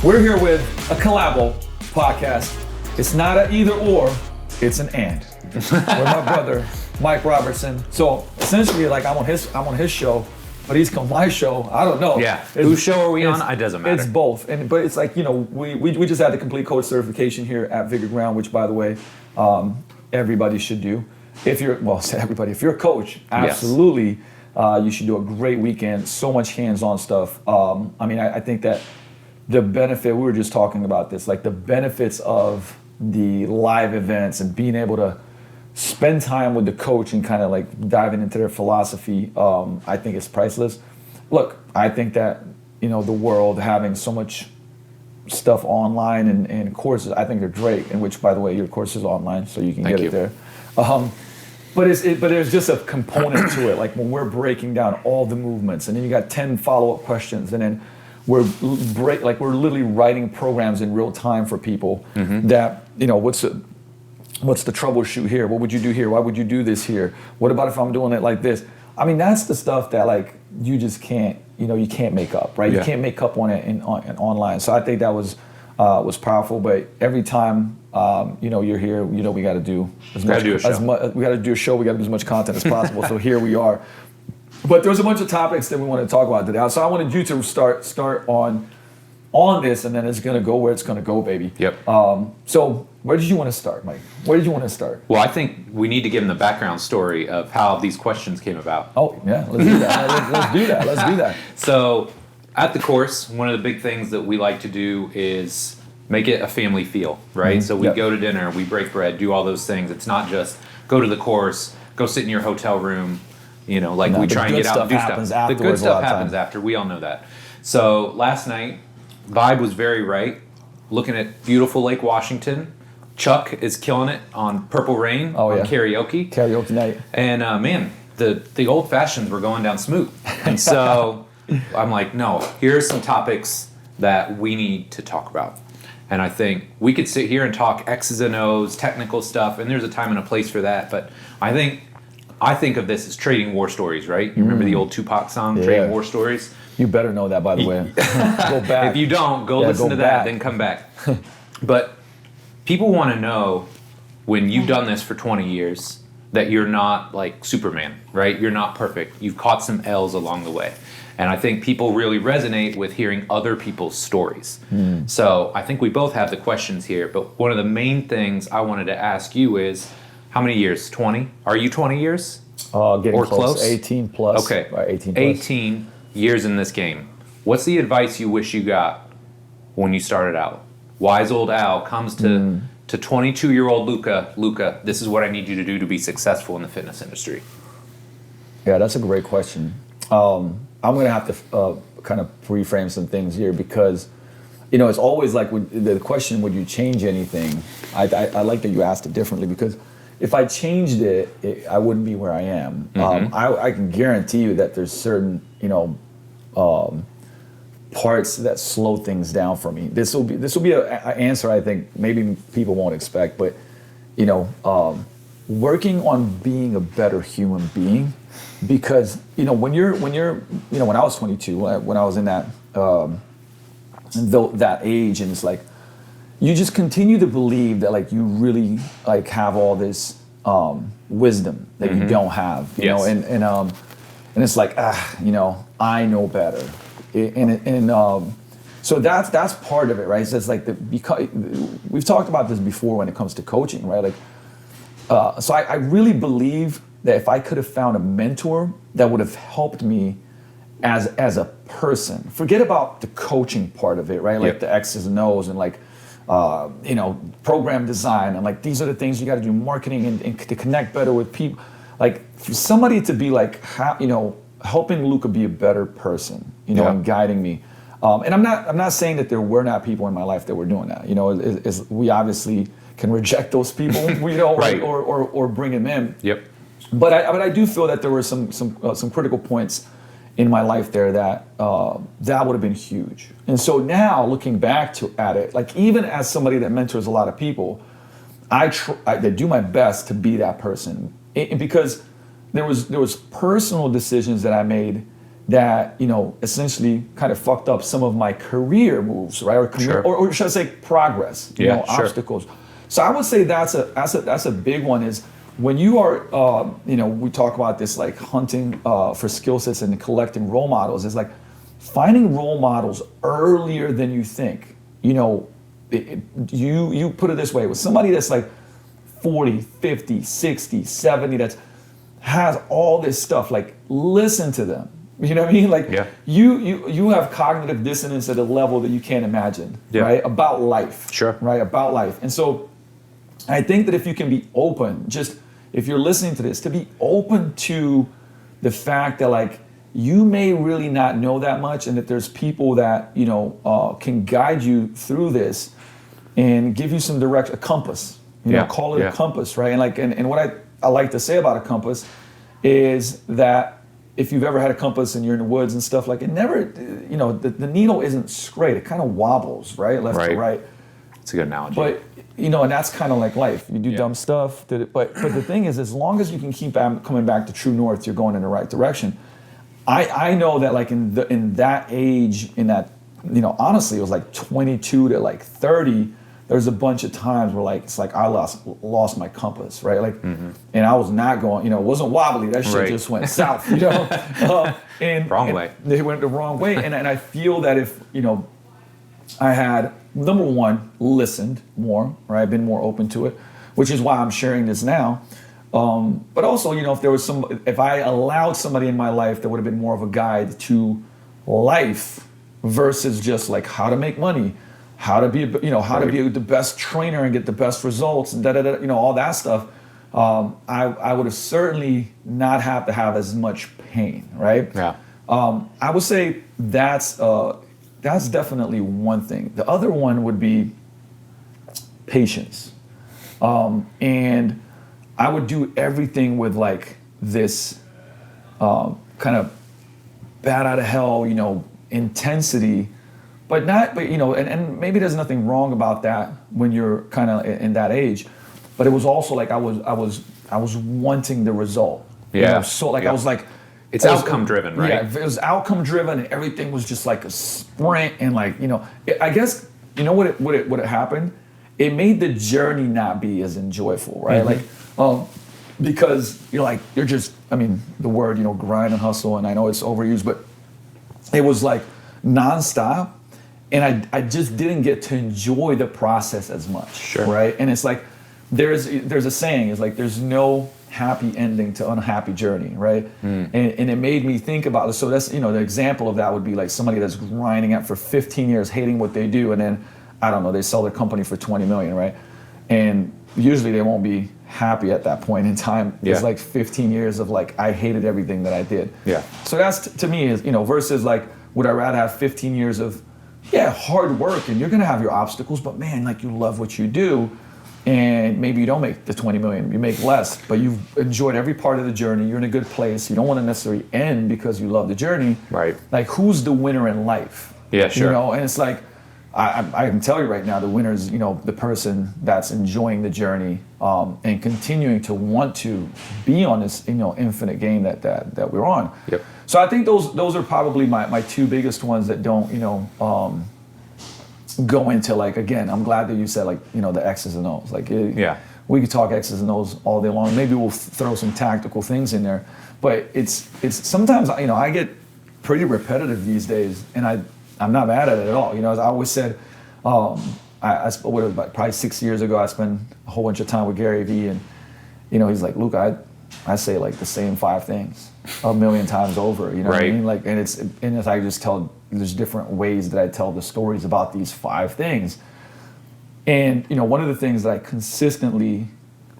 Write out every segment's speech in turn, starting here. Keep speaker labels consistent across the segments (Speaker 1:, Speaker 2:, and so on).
Speaker 1: We're here with a collabo podcast. It's not an either or, it's an and. With my brother, Mike Robertson. So essentially, like I'm on his show, but he's on my show. I don't know.
Speaker 2: Yeah. Whose show are we on? It doesn't matter.
Speaker 1: It's both. But it's like, we just had the complete coach certification here at Vigor Ground, which by the way, everybody should do. If you're a coach, absolutely, you should do a great weekend. So much hands-on stuff. I think that the benefit, we were just talking about this, like the benefits of the live events and being able to spend time with the coach and kind of like diving into their philosophy, I think it's priceless. Look, I think that, the world having so much stuff online and courses, I think they're great, in which, by the way, your course is online, so you can get it there. But there's just a component to it, like when we're breaking down all the movements, and then you got 10 follow-up questions, and then we're literally writing programs in real time for people that, what's the troubleshoot here? What would you do here? Why would you do this here? What about if I'm doing it like this? I mean, that's the stuff that like you just can't, you can't make up, right? Yeah. You can't make up on it in online. So I think that was powerful. But every time, you're here, we got to do we got to do a show. We got to do as much content as possible. So here we are. But there's a bunch of topics that we want to talk about today. So I wanted you to start on this, and then it's going to go where it's going to go, baby.
Speaker 2: Yep.
Speaker 1: So where did you want to start, Mike? Where did you want to start?
Speaker 2: Well, I think we need to give them the background story of how these questions came about.
Speaker 1: Oh, yeah. Let's do that. Let's do that.
Speaker 2: So at the course, one of the big things that we like to do is make it a family feel, right? Mm-hmm. So we go to dinner, we break bread, do all those things. It's not just go to the course, go sit in your hotel room, we try and get out and do stuff. The good stuff happens after. We all know that. So last night, vibe was very right. Looking at beautiful Lake Washington. Chuck is killing it on Purple Rain on karaoke.
Speaker 1: Karaoke night.
Speaker 2: And man, the old fashions were going down smooth. And so I'm like, no, here's some topics that we need to talk about. And I think we could sit here and talk X's and O's, technical stuff, and there's a time and a place for that. But I think of this as trading war stories, right? You remember the old Tupac song, Trading War Stories?
Speaker 1: You better know that, by the way. Go back.
Speaker 2: If you don't, go listen to that, then come back. But people want to know, when you've done this for 20 years, that you're not like Superman, right? You're not perfect. You've caught some L's along the way. And I think people really resonate with hearing other people's stories. So I think we both have the questions here, but one of the main things I wanted to ask you is, how many years? 20? Are you 20 years?
Speaker 1: Getting close. 18 plus.
Speaker 2: Okay.
Speaker 1: Right, 18 plus.
Speaker 2: 18 years in this game. What's the advice you wish you got when you started out? Wise old Al comes to 22-year-old Luka, this is what I need you to do to be successful in the fitness industry.
Speaker 1: Yeah, that's a great question. I'm going to have to kind of reframe some things here because, it's always like the question, would you change anything? I like that you asked it differently because if I changed it, I wouldn't be where I am. I can guarantee you that there's certain, parts that slow things down for me. This will be an answer I think maybe people won't expect, but working on being a better human being, because when I was 22, when I was in that that age, and it's like you just continue to believe that like you really like have all this wisdom that you don't have, and it's like I know better, so that's part of it, right? So it's like because we've talked about this before when it comes to coaching, right? Like, so I really believe that if I could have found a mentor that would have helped me as a person, forget about the coaching part of it, right? Like the X's and O's and like program design and like these are the things you got to do, marketing and to connect better with people. Like for somebody to be like, helping Luka be a better person, and guiding me. And I'm not saying that there were not people in my life that were doing that. We obviously can reject those people, right. or bring them in. Yep. But I do feel that there were some critical points in my life there that would have been huge. And so now looking back at it, like even as somebody that mentors a lot of people, I do my best to be that person, because there was personal decisions that I made that, essentially kind of fucked up some of my career moves, right? Or should I say progress, obstacles. So I would say that's a big one is when you are, we talk about this like hunting for skill sets and collecting role models. It's like finding role models earlier than you think. You put it this way, with somebody that's like 40, 50, 60, 70, that has all this stuff, like listen to them. You know what I mean? Like you have cognitive dissonance at a level that you can't imagine, right? About life.
Speaker 2: Sure.
Speaker 1: Right? About life. And so I think that if you can be open, if you're listening to this, to be open to the fact that like you may really not know that much, and that there's people that, can guide you through this and give you some direction, a compass, call it a compass, right? And like, and what I like to say about a compass is that if you've ever had a compass and you're in the woods and stuff, like it never, the needle isn't straight. It kind of wobbles, right? Left to right.
Speaker 2: It's a good analogy.
Speaker 1: But, and that's kind of like life. You do dumb stuff. But the thing is, as long as you can keep coming back to true north, you're going in the right direction. I know that like in that age, in that, honestly, it was like 22 to like 30, there's a bunch of times where like it's like I lost my compass, right? Like, and I was not going, it wasn't wobbly. That shit just went south,
Speaker 2: wrong way.
Speaker 1: They went the wrong way, and I feel that if I had number one listened more, right? Been more open to it, which is why I'm sharing this now. But also, if there was if I allowed somebody in my life that would have been more of a guide to life versus just like how to make money, how to be, how to be the best trainer and get the best results, and all that stuff. I would have certainly not have to have as much pain, right?
Speaker 2: Yeah.
Speaker 1: I would say that's definitely one thing. The other one would be patience, and I would do everything with like this kind of bat out of hell, intensity. But and maybe there's nothing wrong about that when you're kind of in that age, but it was also like I was wanting the result.
Speaker 2: Yeah.
Speaker 1: I was like,
Speaker 2: it's outcome driven, right?
Speaker 1: Yeah, it was outcome driven, and everything was just like a sprint, and like I guess what happened. It made the journey not be as enjoyable, right? Like, because you're just, the word grind and hustle, and I know it's overused, but it was like nonstop. And I just didn't get to enjoy the process as much, right? And it's like there's a saying, it's like there's no happy ending to unhappy journey, right? And it made me think about it. So that's the example of that would be like somebody that's grinding out for 15 years, hating what they do, and then I don't know, they sell their company for 20 million, right? And usually they won't be happy at that point in time. It's like 15 years of like I hated everything that I did. Yeah. So that's to me is versus like would I rather have 15 years of hard work, and you're gonna have your obstacles, but man, like you love what you do, and maybe you don't make the 20 million, you make less, but you've enjoyed every part of the journey, you're in a good place, you don't want to necessarily end because you love the journey. Right. Like who's the winner in life? Yeah, sure. And it's like, I can tell you right now, the winner is, the person that's enjoying the journey and continuing to want to be on this, infinite game that we're on. Yep. So I think those are probably my two biggest ones that don't, go into like, again, I'm glad that you said like, the X's and O's. Like, we could talk X's and O's all day long. Maybe we'll throw some tactical things in there, but it's sometimes, I get pretty repetitive these days, and I'm not mad at it at all. As I always said, probably 6 years ago, I spent a whole bunch of time with Gary Vee, and he's like, Luka, I say like the same 5 things a million times over. You know what I mean? Like, and it's I just tell, there's different ways that I tell the stories about these 5 things. And one of the things that I consistently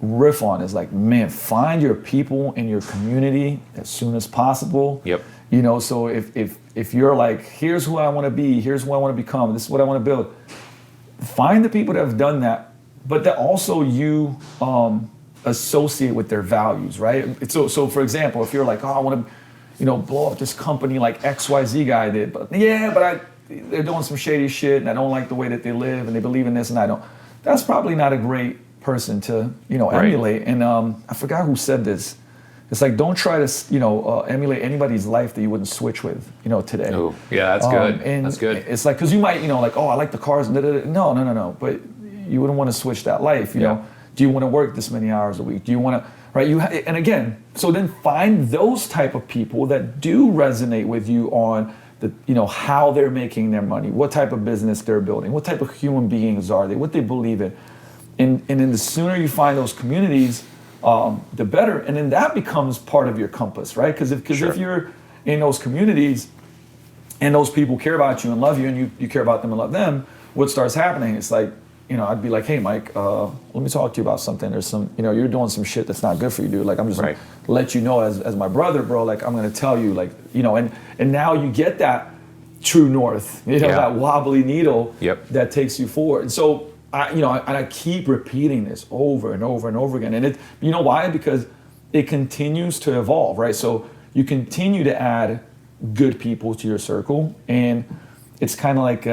Speaker 1: riff on is like, man, find your people in your community as soon as possible. Yep. So if you're like, here's who I want to be, here's who I want to become, this is what I want to build, find the people that have done that, but that also you associate with their values, right? So for example, if you're like, oh, I want to, blow up this company like XYZ guy did, but they're doing some shady shit, and I don't like the way that they live, and they believe in this, and I don't. That's probably not a great person to, emulate. And I forgot who said this. It's like, don't try to, emulate anybody's life that you wouldn't switch with, today.
Speaker 2: Oh, yeah, that's good.
Speaker 1: And
Speaker 2: That's good.
Speaker 1: It's like, because you might, like, oh, I like the cars. No. But you wouldn't want to switch that life, you know. Do you want to work this many hours a week? Do you want to, right? And again, so then find those type of people that do resonate with you on the, how they're making their money, what type of business they're building, what type of human beings are they, what they believe in. And then the sooner you find those communities, the better. And then that becomes part of your compass, right? Because if you're in those communities and those people care about you and love you and you care about them and love them, what starts happening? It's like, I'd be like, hey, Mike, let me talk to you about something. There's some, you're doing some shit that's not good for you, dude. Like, I'm just gonna let you know as my brother, bro, like, I'm going to tell you, like, and now you get that true north, that wobbly needle that takes you forward. And so, I keep repeating this over and over and over again. And you know why? Because it continues to evolve, right? So you continue to add good people to your circle. And it's kind of like,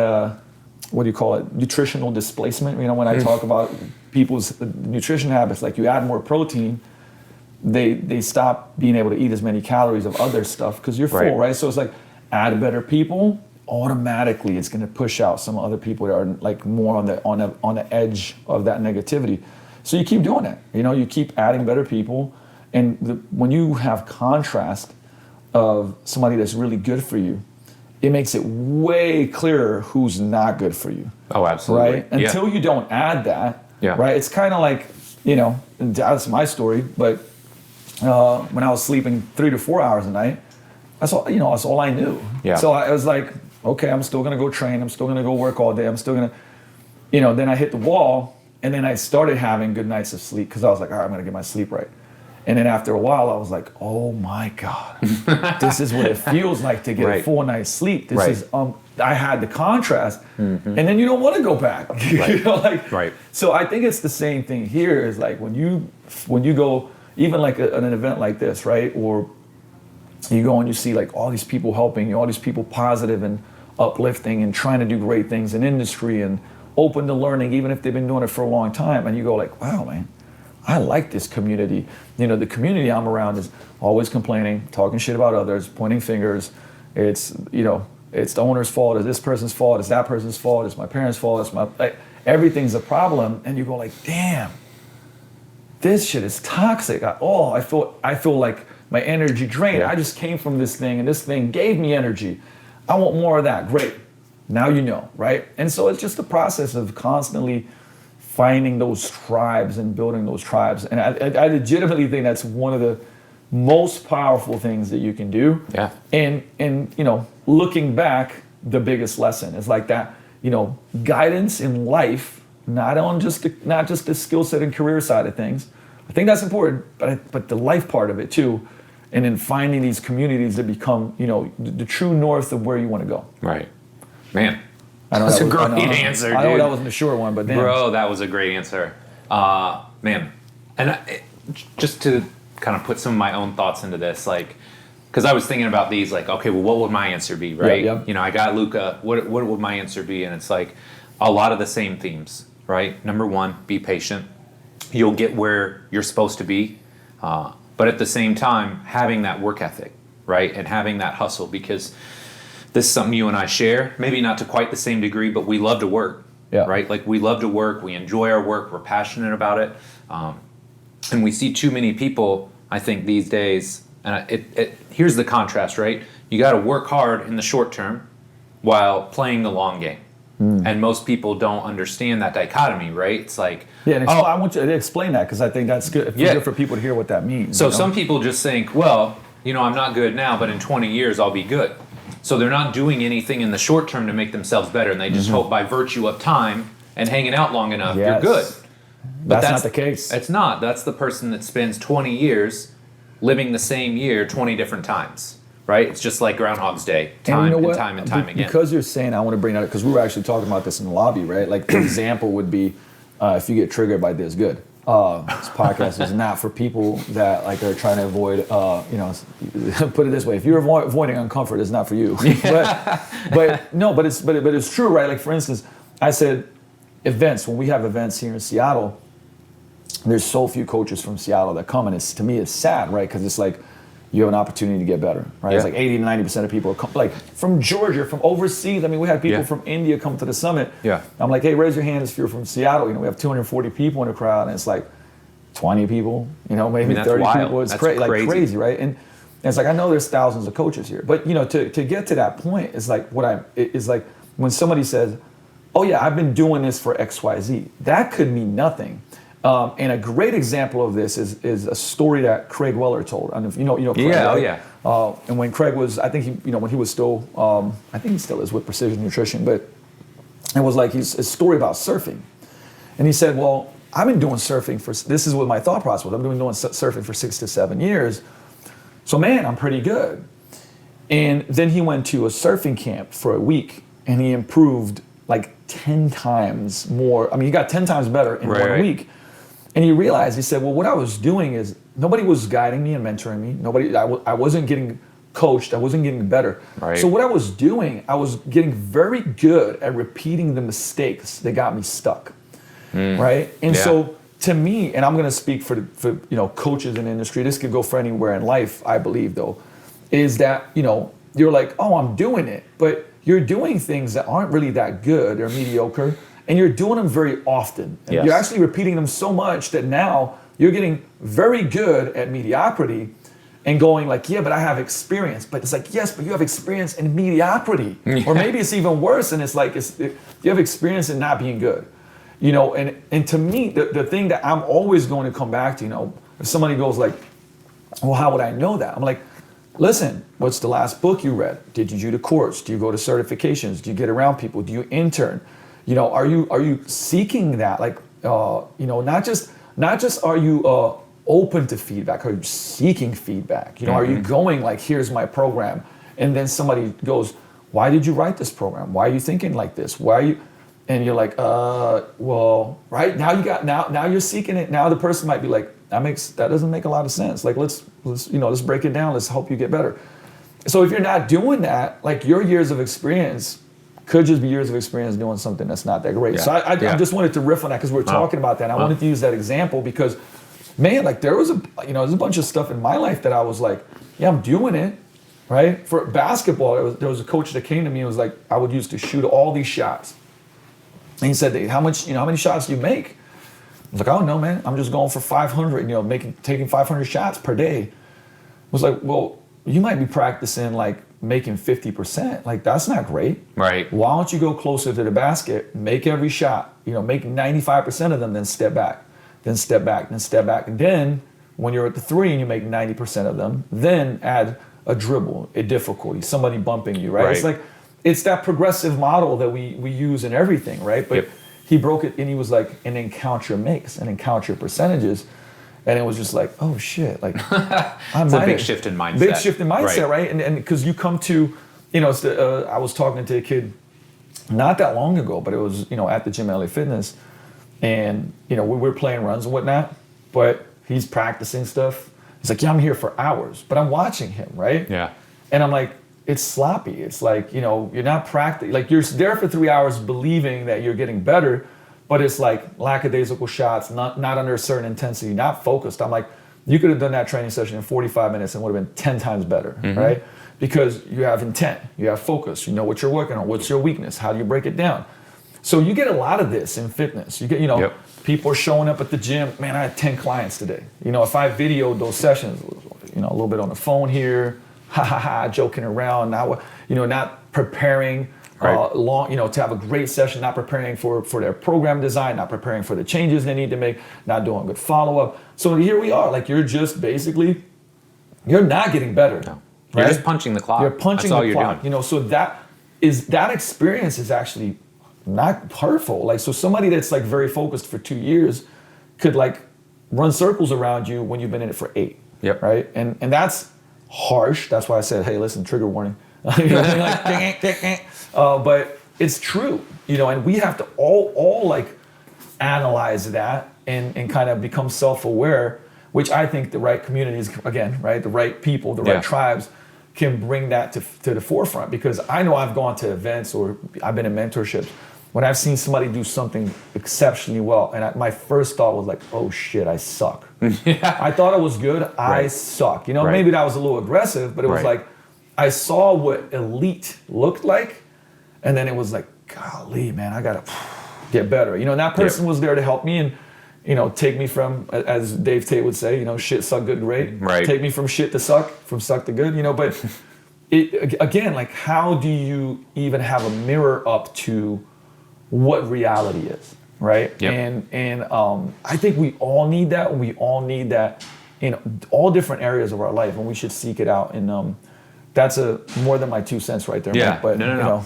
Speaker 1: what do you call it? Nutritional displacement. When I talk about people's nutrition habits, like you add more protein, they stop being able to eat as many calories of other stuff because you're full, right? So it's like, add better people, automatically it's going to push out some other people that are like more on the edge of that negativity. So you keep doing that. You keep adding better people, and when you have contrast of somebody that's really good for you, it makes it way clearer who's not good for you.
Speaker 2: Oh, absolutely.
Speaker 1: Right? Until you don't add that, right? It's kind of like, and that's my story, but when I was sleeping 3 to 4 hours a night, that's all I knew. Yeah. So I was like, okay, I'm still gonna go train. I'm still gonna go work all day. I'm still gonna, then I hit the wall, and then I started having good nights of sleep because I was like, all right, I'm gonna get my sleep right. And then after a while, I was like, oh my God, this is what it feels like to get a full night's sleep. This is, I had the contrast, and then you don't want to go back. So I think it's the same thing here. Is like when you go, even like an event like this, right? Or you go and you see like all these people helping you, all these people positive and uplifting and trying to do great things in industry and open to learning, even if they've been doing it for a long time. And you go like, wow, man, I like this community. The community I'm around is always complaining, talking shit about others, pointing fingers. It's, it's the owner's fault, it's this person's fault, it's that person's fault, it's my parents' fault, everything's a problem. And you go like, damn, this shit is toxic. I feel like my energy drained. I just came from this thing and this thing gave me energy. I want more of that. Great. Now you know, right? And so it's just a process of constantly finding those tribes and building those tribes. And I legitimately think that's one of the most powerful things that you can do. Yeah. And looking back, the biggest lesson is like that, guidance in life, not just the skill set and career side of things. I think that's important, but the life part of it too. And then finding these communities that become, the true north of where you want to go.
Speaker 2: Right. Man. That's a great answer, dude.
Speaker 1: I know that wasn't a short one, but damn.
Speaker 2: Bro, that was a great answer. Man. And just to kind of put some of my own thoughts into this, like, because I was thinking about these, like, okay, well, what would my answer be, right? Yep. I got Luka. What would my answer be? And it's like a lot of the same themes, right? Number one, be patient. You'll get where you're supposed to be. But at the same time, having that work ethic, right? And having that hustle, because this is something you and I share, maybe not to quite the same degree, but we love to work, right? Like we love to work, we enjoy our work, we're passionate about it. And we see too many people, I think these days, and here's the contrast, right? You gotta work hard in the short term while playing the long game. And most people don't understand that dichotomy, right? It's like,
Speaker 1: I want you to explain that because I think that's good. It's good for people to hear what that means.
Speaker 2: So some people just think, well, I'm not good now, but in 20 years I'll be good. So they're not doing anything in the short term to make themselves better, and they just hope by virtue of time and hanging out long enough, you're good.
Speaker 1: But that's not the case.
Speaker 2: It's not. That's the person that spends 20 years living the same year 20 different times. Right? It's just like Groundhog's Day, time and time and time again.
Speaker 1: Because you're saying, I want to bring that up, because we were actually talking about this in the lobby, right? Like the example would be, if you get triggered by this, good. This podcast is not for people that like are trying to avoid, put it this way, if you're avoiding uncomfort, it's not for you. but it's true, right? Like for instance, I said events, when we have events here in Seattle, there's so few coaches from Seattle that come, and to me it's sad, right? Because it's like you have an opportunity to get better, right?
Speaker 2: Yeah.
Speaker 1: It's like 80 to 90% of people are like from Georgia, from overseas. I mean, we had people
Speaker 2: Yeah.
Speaker 1: from India come to the summit.
Speaker 2: Yeah.
Speaker 1: I'm like, hey, raise your hand if you're from Seattle. You know, we have 240 people in the crowd, and it's like 20 people, you know, maybe
Speaker 2: that's
Speaker 1: 30
Speaker 2: wild.
Speaker 1: people. It's
Speaker 2: That's
Speaker 1: like crazy, right? And it's like, I know there's thousands of coaches here, but you know, to get to that point is like it's like when somebody says, oh yeah, I've been doing this for XYZ, that could mean nothing. And a great example of this is a story that Craig Weller told. I don't know if you know Craig,
Speaker 2: Yeah,
Speaker 1: right?
Speaker 2: oh yeah.
Speaker 1: And when Craig was, I think he, you know, when he was still, I think he still is with Precision Nutrition, but it was like his story about surfing. And he said, well, I've been doing surfing this is what my thought process was. I've been doing surfing for 6 to 7 years. So man, I'm pretty good. And then he went to a surfing camp for a week and he improved like 10 times more. I mean, he got 10 times better in one week. And he realized, he said, well, what I was doing is nobody was guiding me and mentoring me. I wasn't getting coached. I wasn't getting better.
Speaker 2: Right.
Speaker 1: So what I was doing, I was getting very good at repeating the mistakes that got me stuck. Right. And so to me, and I'm going to speak for you know, coaches in the industry, this could go for anywhere in life, I believe though, is that, you know, you're like, oh, I'm doing it, but you're doing things that aren't really that good or mediocre, and you're doing them very often. And you're actually repeating them so much that now you're getting very good at mediocrity and going like, yeah, but I have experience. But it's like, yes, but you have experience in mediocrity. Or maybe it's even worse, and it's like you have experience in not being good. You know, and to me, the thing that I'm always going to come back to, you know, if somebody goes like, well, how would I know that? I'm like, listen, what's the last book you read? Did you do the course? Do you go to certifications? Do you get around people? Do you intern? You know, are you seeking that? Like, you know, not just are you open to feedback? Are you seeking feedback? You know, are you going like, here's my program, and then somebody goes, why did you write this program? Why are you thinking like this? Why are you? And you're like, well, right now now you're seeking it. Now the person might be like, that doesn't make a lot of sense. Like, let's break it down. Let's help you get better. So if you're not doing that, like your years of experience could just be years of experience doing something that's not that great. Yeah. So I just wanted to riff on that because we were talking about that. And I wanted to use that example because, man, like there's a bunch of stuff in my life that I was like, yeah, I'm doing it, right? For basketball, there was a coach that came to me and was like, I would used to shoot all these shots. And he said, how many shots do you make? I was like, I don't know, man. I'm just going for 500, you know, taking 500 shots per day. I was like, well, you might be practicing like making 50%. Like, that's not great.
Speaker 2: Right.
Speaker 1: Why don't you go closer to the basket, make every shot, you know, make 95% of them, then step back, then step back, then step back. And then when you're at the three and you make 90% of them, then add a dribble, a difficulty, somebody bumping you, right? It's like, it's that progressive model that we use in everything, right? But he broke it and he was like, and then count your makes and then count your percentages. And it was just like, oh shit, like
Speaker 2: it's a big shift in mindset.
Speaker 1: Big shift in mindset, right? And because you come to, you know, I was talking to a kid not that long ago, but it was, you know, at the gym at LA Fitness, and you know, we were playing runs and whatnot, but he's practicing stuff. He's like, yeah, I'm here for hours, but I'm watching him, right?
Speaker 2: Yeah.
Speaker 1: And I'm like, it's sloppy. It's like, you know, you're not practicing. Like, you're there for 3 hours believing that you're getting better, but it's like lackadaisical shots, not under a certain intensity, not focused. I'm like, you could have done that training session in 45 minutes and would have been 10 times better, right? Because you have intent, you have focus, you know what you're working on, what's your weakness, how do you break it down? So you get a lot of this in fitness. You get, you know, people are showing up at the gym. Man, I had 10 clients today. You know, if I videoed those sessions, you know, a little bit on the phone here, joking around, now, you know, not preparing long, you know, to have a great session, not preparing for their program design, not preparing for the changes they need to make, not doing good follow-up. So here we are, like, you're just basically, you're not getting better.
Speaker 2: No. You're just punching the clock.
Speaker 1: You're punching
Speaker 2: That's all
Speaker 1: the
Speaker 2: you're
Speaker 1: clock.
Speaker 2: doing.
Speaker 1: You know, so that experience is actually not hurtful. Like, so somebody that's like very focused for 2 years could like run circles around you when you've been in it for 8.
Speaker 2: Yep.
Speaker 1: Right. And that's harsh. That's why I said, hey, listen, trigger warning. You know what I mean? Like, but it's true, you know, and we have to all like analyze that and kind of become self-aware, which I think the right communities, again, right, the right people, the right tribes can bring that to the forefront. Because I know I've gone to events or I've been in mentorships when I've seen somebody do something exceptionally well, and my first thought was like, oh shit, I suck.
Speaker 2: Yeah.
Speaker 1: I thought it was good, I suck. You know, maybe that was a little aggressive, but it was like, I saw what elite looked like, and then it was like, golly, man, I gotta get better. You know, and that person was there to help me and, you know, take me from, as Dave Tate would say, you know, shit, suck, good, great.
Speaker 2: Right.
Speaker 1: Take me from shit to suck, from suck to good, you know, but again, like, how do you even have a mirror up to what reality is, right?
Speaker 2: Yep.
Speaker 1: And I think we all need that, and we all need that in all different areas of our life, and we should seek it out. And that's more than my 2 cents right there.
Speaker 2: Yeah,
Speaker 1: Mike, but,
Speaker 2: no.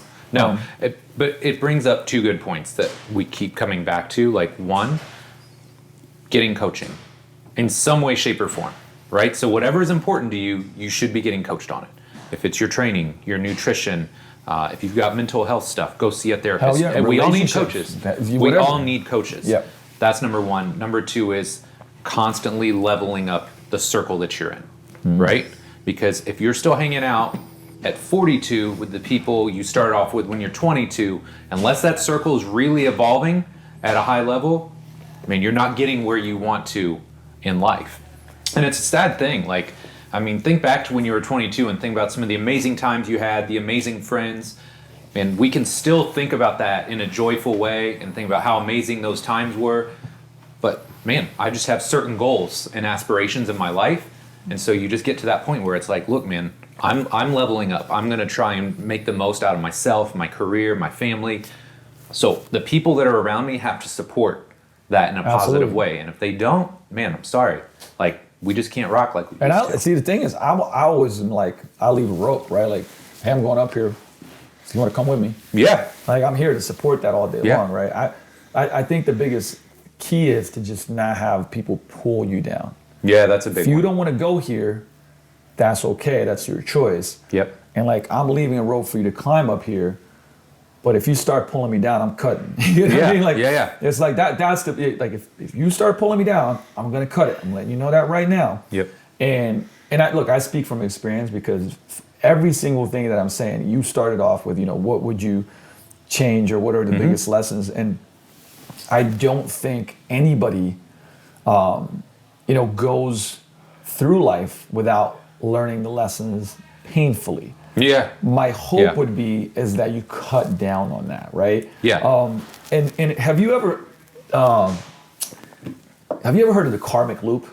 Speaker 2: But it brings up two good points that we keep coming back to. Like, one, getting coaching in some way, shape, or form, right? So whatever is important to you, you should be getting coached on it. If it's your training, your nutrition, if you've got mental health stuff, go see a therapist.
Speaker 1: Hell yeah.
Speaker 2: And we all need coaches. We all need coaches.
Speaker 1: Yep.
Speaker 2: That's number one. Number two is constantly leveling up the circle that you're in, right? Because if you're still hanging out at 42 with the people you started off with when you're 22, unless that circle is really evolving at a high level, I mean, you're not getting where you want to in life. And it's a sad thing. Like, I mean, think back to when you were 22 and think about some of the amazing times you had, the amazing friends. And we can still think about that in a joyful way and think about how amazing those times were. But man, I just have certain goals and aspirations in my life. And so you just get to that point where it's like, look, man, I'm leveling up. I'm going to try and make the most out of myself, my career, my family. So the people that are around me have to support that in a positive way. And if they don't, man, I'm sorry. Like, we just can't rock like we used to.
Speaker 1: See, the thing is, I always am like, I leave a rope, right? Like, hey, I'm going up here. So you want to come with me?
Speaker 2: Yeah.
Speaker 1: Like, I'm here to support that all day long, right? I think the biggest key is to just not have people pull you down.
Speaker 2: Yeah, that's a big one.
Speaker 1: If you don't want to go here, that's okay. That's your choice.
Speaker 2: Yep.
Speaker 1: And like, I'm leaving a rope for you to climb up here, but if you start pulling me down, I'm cutting. You know what I mean? Like, it's like that's like, if you start pulling me down, I'm gonna cut it. I'm letting you know that right now.
Speaker 2: Yep.
Speaker 1: And I speak from experience, because every single thing that I'm saying, you started off with, you know, what would you change, or what are the biggest lessons? And I don't think anybody, you know, goes through life without learning the lessons painfully.
Speaker 2: Yeah.
Speaker 1: My hope would be is that you cut down on that, right?
Speaker 2: Yeah.
Speaker 1: And have you ever heard of the karmic loop?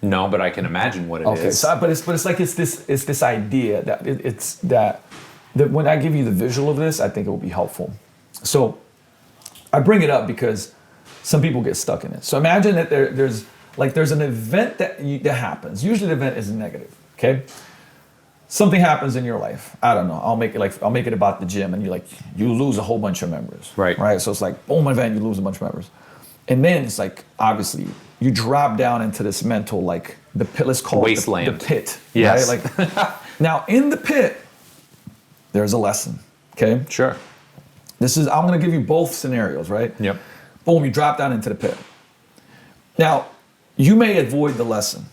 Speaker 2: No, but I can imagine what it is.
Speaker 1: Okay, so but it's like it's this idea that it's that when I give you the visual of this, I think it will be helpful. So I bring it up because some people get stuck in it. So imagine that there's an event that happens. Usually the event is negative. Okay. Something happens in your life. I don't know. I'll make it about the gym, and you lose a whole bunch of members.
Speaker 2: Right.
Speaker 1: So it's like, boom, event, you lose a bunch of members. And then it's like, obviously, you drop down into this mental, like, the pit, let's call
Speaker 2: wasteland.
Speaker 1: it the pit.
Speaker 2: Yes.
Speaker 1: Right? Like, now in the pit, there's a lesson. Okay.
Speaker 2: Sure.
Speaker 1: I'm going to give you both scenarios, right?
Speaker 2: Yep.
Speaker 1: Boom, you drop down into the pit. Now, you may avoid the lesson,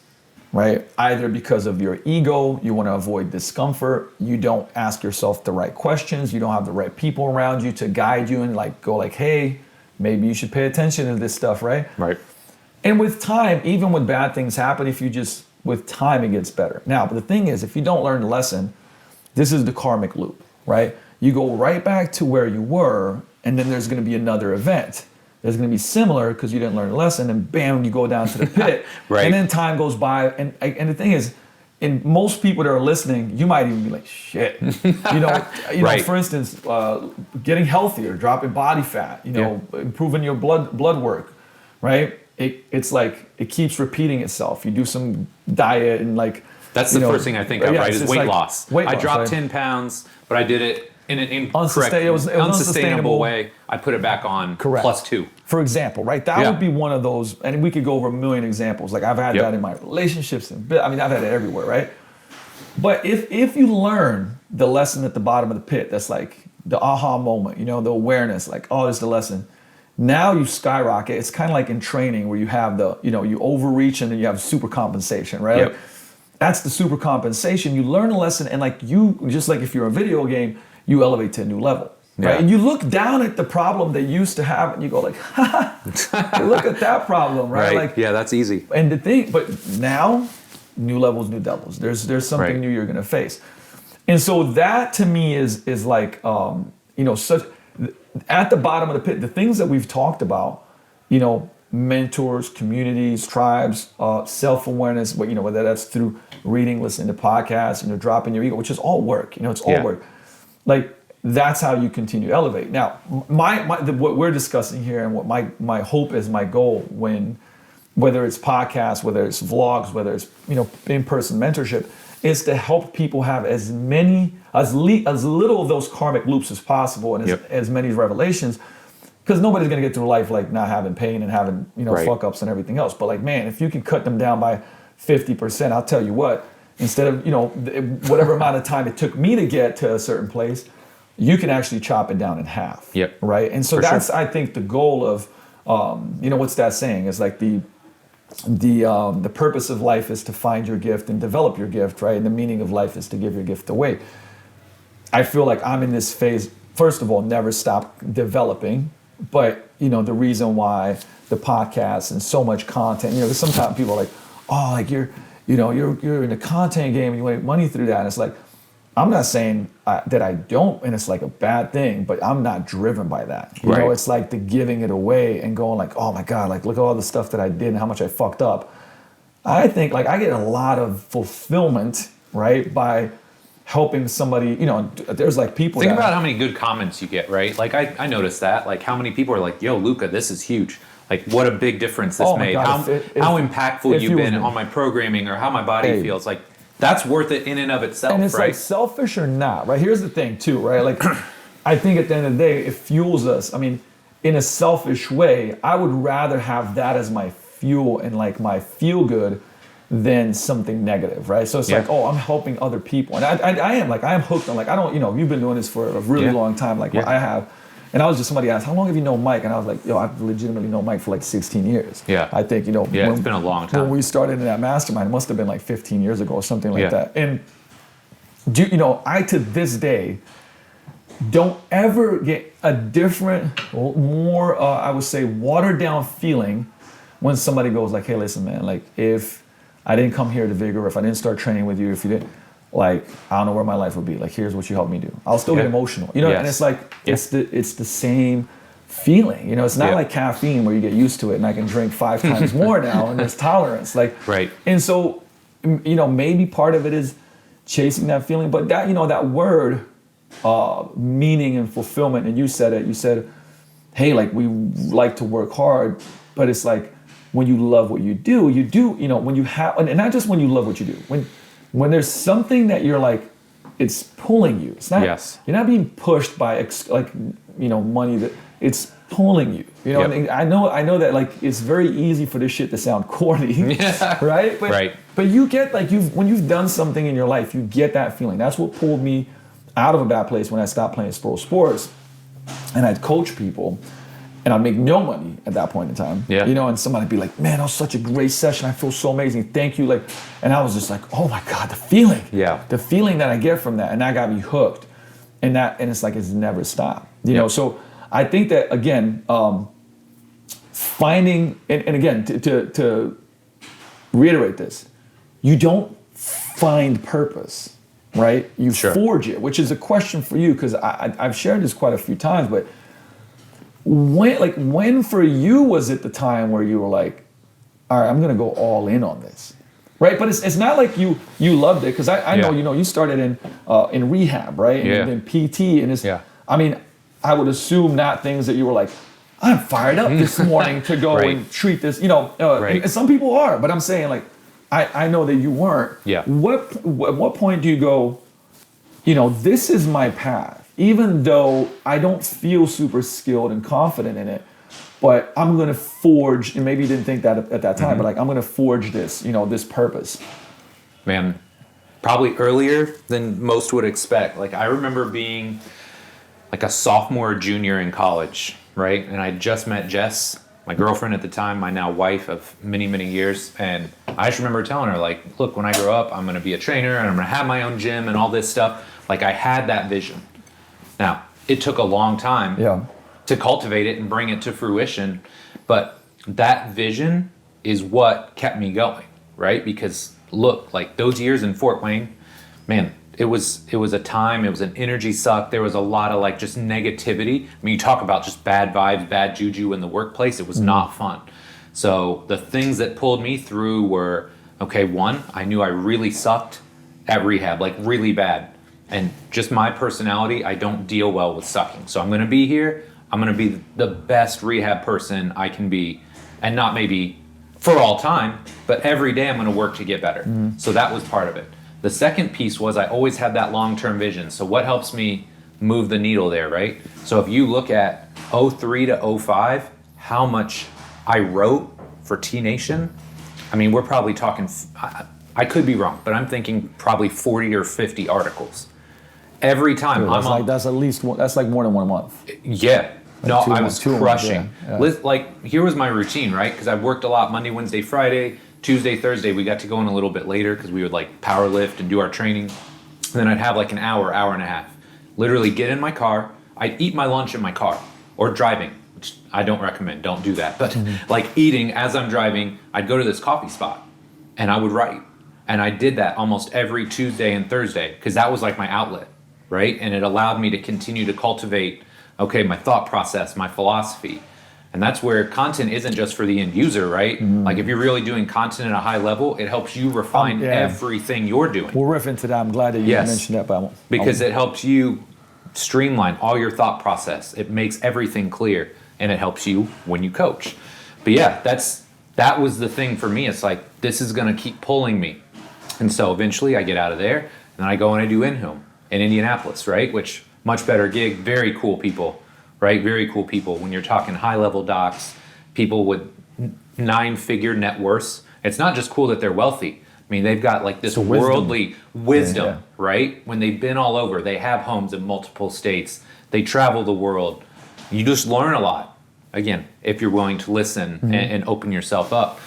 Speaker 1: right? Either because of your ego, you want to avoid discomfort, you don't ask yourself the right questions, you don't have the right people around you to guide you and go like, hey, maybe you should pay attention to this stuff, right?
Speaker 2: Right.
Speaker 1: And with time, even when bad things happen, with time, it gets better. Now, but the thing is, if you don't learn the lesson, this is the karmic loop, right? You go right back to where you were, and then there's going to be another event. There's going to be similar because you didn't learn a lesson, and bam, you go down to the pit.
Speaker 2: Right.
Speaker 1: And then time goes by, and the thing is, in most people that are listening, you might even be like, shit. You know,
Speaker 2: Right.
Speaker 1: For instance, getting healthier, dropping body fat, improving your blood work, right? It's like it keeps repeating itself. You do some diet and
Speaker 2: that's the first thing I think of, right? Is weight loss.
Speaker 1: Weight
Speaker 2: I
Speaker 1: loss,
Speaker 2: dropped
Speaker 1: right?
Speaker 2: 10 pounds, but I did it in an incorrect,
Speaker 1: It was
Speaker 2: unsustainable way. I put it back on +2.
Speaker 1: For example, right? That would be one of those, and we could go over a million examples. Like I've had that in my relationships, and I've had it everywhere, right? But if you learn the lesson at the bottom of the pit, that's like the aha moment, the awareness, like, oh, this is the lesson. Now you skyrocket. It's kind of like in training where you have you overreach and then you have super compensation, right?
Speaker 2: Yep.
Speaker 1: That's the super compensation. You learn a lesson, and just like if you're a video game, you elevate to a new level, right? And you look down at the problem they used to have, and you go like, ha, look at that problem, right? Like,
Speaker 2: yeah, that's easy.
Speaker 1: And the thing, but now, new levels, new devils. There's something new you're gonna face, and so that to me is like, such at the bottom of the pit. The things that we've talked about, mentors, communities, tribes, self-awareness, whether that's through reading, listening to podcasts, dropping your ego, which is all work, it's all work. Like, that's how you continue to elevate. Now, what we're discussing here and what my hope is, my goal, whether it's podcasts, whether it's vlogs, whether it's, in-person mentorship, is to help people have as little of those karmic loops as possible and as many revelations. Because nobody's going to get through life like not having pain and having, fuck ups and everything else. But like, man, if you can cut them down by 50%, I'll tell you what, instead of, whatever amount of time it took me to get to a certain place, you can actually chop it down in half.
Speaker 2: Yep.
Speaker 1: Right. And so that's, I think, the goal of, what's that saying? It's like the purpose of life is to find your gift and develop your gift, right? And the meaning of life is to give your gift away. I feel like I'm in this phase, first of all, never stop developing. But, the reason why the podcast and so much content, sometimes people are like, oh, like you're in the content game and you make money through that. And it's like, I'm not saying that I don't, and it's like a bad thing, but I'm not driven by that. You know, it's like the giving it away and going like, oh my God, like look at all the stuff that I did and how much I fucked up. I think like I get a lot of fulfillment, right, by helping somebody, there's like people
Speaker 2: Think about how many good comments you get, right? Like I noticed that, like how many people are like, yo, Luka, this is huge. Like what a big difference this made.
Speaker 1: God,
Speaker 2: how impactful you've been on my programming or how my body feels. Like that's worth it in and of itself,
Speaker 1: and it's
Speaker 2: right?
Speaker 1: like selfish or not, right? Here's the thing too, right? Like I think at the end of the day, it fuels us. I mean, in a selfish way, I would rather have that as my fuel and like my feel good than something negative, right? So it's like, oh, I'm helping other people. And I am hooked on like, I don't, you've been doing this for a really long time, like I have. And I was just, somebody asked, how long have you known Mike? And I was like, yo, I've legitimately known Mike for like 16 years.
Speaker 2: Yeah.
Speaker 1: I think,
Speaker 2: it's been a long time.
Speaker 1: When we started in that mastermind, it must have been like 15 years ago or something like that. And, I, to this day, don't ever get a different, more, I would say, watered down feeling when somebody goes like, hey, listen, man, like if I didn't come here to Vigor, if I didn't start training with you, if you didn't, like, I don't know where my life would be. Like, here's what you helped me do. I'll still get emotional, and it's like, it's the same feeling, it's not like caffeine where you get used to it and I can drink 5 times more now and there's tolerance. Like, and so, maybe part of it is chasing that feeling, but that, that word, meaning and fulfillment, and you said, hey, like we like to work hard, but it's like, when you love what you do, when you have, and not just when you love what you do, when there's something that you're like, it's pulling you. It's not, you're not being pushed by money that it's pulling you. And I know that like, it's very easy for this shit to sound corny, right? But you get like, when you've done something in your life, you get that feeling. That's what pulled me out of a bad place when I stopped playing pro sports and I'd coach people. And I'd make no money at that point in time. And somebody'd be like, man, that was such a great session. I feel so amazing. Thank you. Like, and I was just like, oh my God, the feeling. The feeling that I get from that. And that got me hooked. And it's like, it's never stopped. So I think that, again, finding, and again, to reiterate this, you don't find purpose, right? You forge it, which is a question for you, because I've shared this quite a few times, but when for you was it the time where you were like, all right, I'm gonna go all in on this, right? But it's not like you loved it, because I know you started in rehab, right? And then PT, and it's I mean, I would assume not things that you were like, I'm fired up this morning to go and treat this, and some people are, but I'm saying like, I know that you weren't. What point do you go, this is my path? Even though I don't feel super skilled and confident in it, but I'm going to forge, and maybe you didn't think that at that time, but like, I'm going to forge this, this purpose.
Speaker 2: Man, probably earlier than most would expect. Like I remember being like a sophomore or junior in college, right? And I just met Jess, my girlfriend at the time, my now wife of many, many years. And I just remember telling her like, look, when I grow up, I'm going to be a trainer and I'm going to have my own gym and all this stuff. Like I had that vision. Now, it took a long time to cultivate it and bring it to fruition. But that vision is what kept me going, right? Because look, like those years in Fort Wayne, man, it was a time, it was an energy suck. There was a lot of like just negativity. I mean, you talk about just bad vibes, bad juju in the workplace. It was not fun. So the things that pulled me through were, okay, one, I knew I really sucked at rehab, like really bad. And just my personality, I don't deal well with sucking. So I'm going to be here. I'm going to be the best rehab person I can be. And not maybe for all time, but every day I'm going to work to get better. So that was part of it. The second piece was I always had that long-term vision. So what helps me move the needle there, right? So if you look at 03 to 05, how much I wrote for T-Nation, I mean, we're probably talking, I could be wrong, but I'm thinking probably 40 or 50 articles. Every time
Speaker 1: that's at least one, that's like more than 1 month.
Speaker 2: Yeah.
Speaker 1: Like
Speaker 2: no, I was crushing.
Speaker 1: Yeah.
Speaker 2: Like, here was my routine, right? Because I worked a lot Monday, Wednesday, Friday. Tuesday, Thursday, we got to go in a little bit later because we would like power lift and do our training. And then I'd have like an hour and a half. Literally get in my car. I'd eat my lunch in my car or driving, which I don't recommend. Don't do that. But like eating as I'm driving, I'd go to this coffee spot and I would write. And I did that almost every Tuesday and Thursday because that was like my outlet, right? And it allowed me to continue to cultivate, okay, my thought process, my philosophy. And that's where content isn't just for the end user, right? Like if you're really doing content at a high level, it helps you refine everything you're doing.
Speaker 1: We'll riff into that. I'm glad that you mentioned that. But
Speaker 2: because it helps you streamline all your thought process. It makes everything clear and it helps you when you coach. But yeah, that was the thing for me. It's like, this is going to keep pulling me. And so eventually I get out of there and I go and I do in-home in Indianapolis, right? Which much better gig, very cool people. Right? Very cool people. When you're talking high-level docs, people with 9-figure net worths, it's not just cool that they're wealthy. I mean, they've got like this worldly wisdom, right? When they've been all over, they have homes in multiple states, they travel the world. You just learn a lot, again, if you're willing to listen and open yourself up.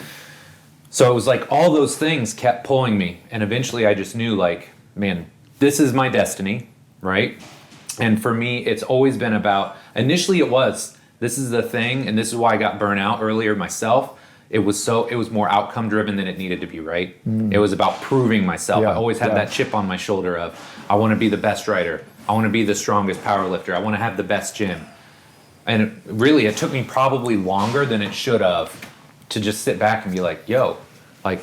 Speaker 2: So it was like all those things kept pulling me. And eventually I just knew like, man, this is my destiny, right? And for me, it's always been about, initially it was, this is the thing, and this is why I got burnt out earlier myself. It was more outcome driven than it needed to be, right? It was about proving myself. I always had that chip on my shoulder of, I want to be the best writer. I want to be the strongest power lifter. I want to have the best gym. And it took me probably longer than it should have to just sit back and be like, yo, like,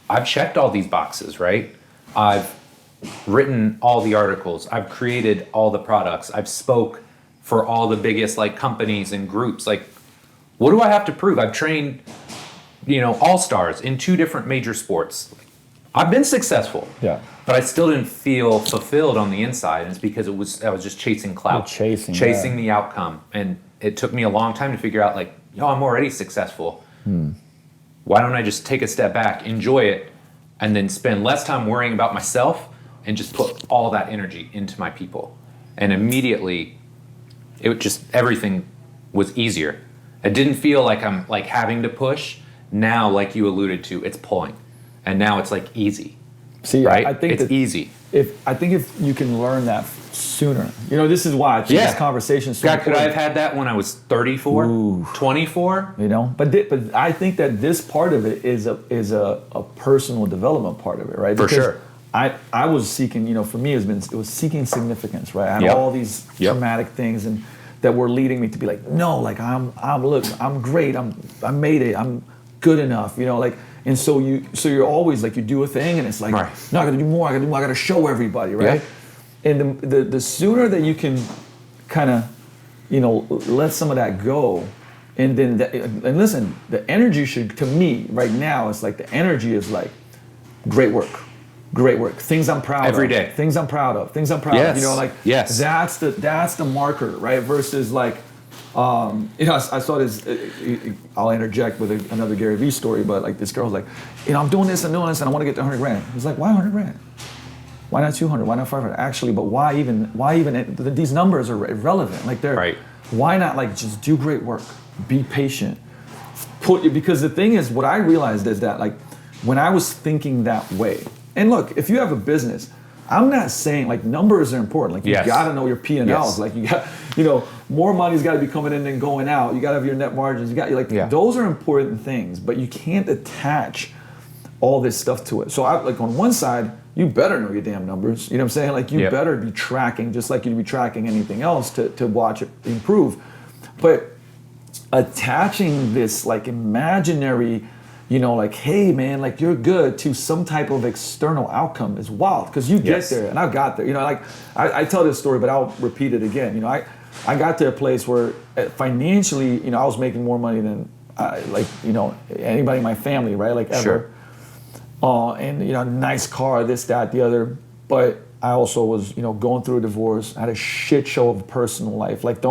Speaker 2: I've checked all these boxes, right? I've written all the articles. I've created all the products. I've spoke for all the biggest like companies and groups. Like, what do I have to prove? I've trained, all-stars in 2 different major sports. I've been successful. Yeah. But I still didn't feel fulfilled on the inside. And it's because I was just chasing clout. Chasing the outcome. And it took me a long time to figure out like, I'm already successful. Why don't I just take a step back, enjoy it, and then spend less time worrying about myself and just put all that energy into my people. And immediately, everything was easier. It didn't feel like I'm like having to push. Now, like you alluded to, it's pulling. And now it's like easy.
Speaker 1: See,
Speaker 2: right?
Speaker 1: I think
Speaker 2: it's easy.
Speaker 1: I think if you can learn that sooner, this is why I think this conversation is so important.
Speaker 2: Could I have had that when I was 34, 24?
Speaker 1: But I think that this part of it is a personal development part of it, right?
Speaker 2: For sure.
Speaker 1: I was seeking, for me, it was seeking significance, right? I had all these traumatic things and that were leading me to be like, no, like I'm great, I made it, I'm good enough, and so you're always like, you do a thing and it's like, no, I gotta do more, I gotta show everybody, right? Yeah. And the sooner that you can kind of, let some of that go, and then, and listen, the energy to me right now, it's like the energy is like, great work. Things I'm proud of. Every day. Things I'm proud of. That's the marker, right? Versus like, I saw this, I'll interject with another Gary Vee story, but like this girl's like, I'm doing this and I want to get to 100 grand. He's like, why 100 grand? Why not 200? Why not 500? Actually, but why even, these numbers are irrelevant. Like why not like just do great work, be patient, because the thing is, what I realized is that like, when I was thinking that way, and look, if you have a business, I'm not saying like numbers are important. Like you got to know your P&Ls.
Speaker 2: Yes.
Speaker 1: Like you got, you know, more money's got to be coming in than going out. You got to have your net margins. You got those are important things, but you can't attach all this stuff to it. So I like on one side, you better know your damn numbers. You know what I'm saying? Like you better be tracking just like you'd be tracking anything else to watch it improve. But attaching this like imaginary, you know, like, hey man, like you're good to some type of external outcome is wild because you get there and I got there. You know, like I tell this story, but I'll repeat it again. You know, I got to a place where financially, you know, I was making more money than like, you know, anybody in my family, right? Like ever.
Speaker 2: Sure.
Speaker 1: And you know, nice car, this, that, the other. But I also was, you know, going through a divorce. I had a shit show of a personal life. Like,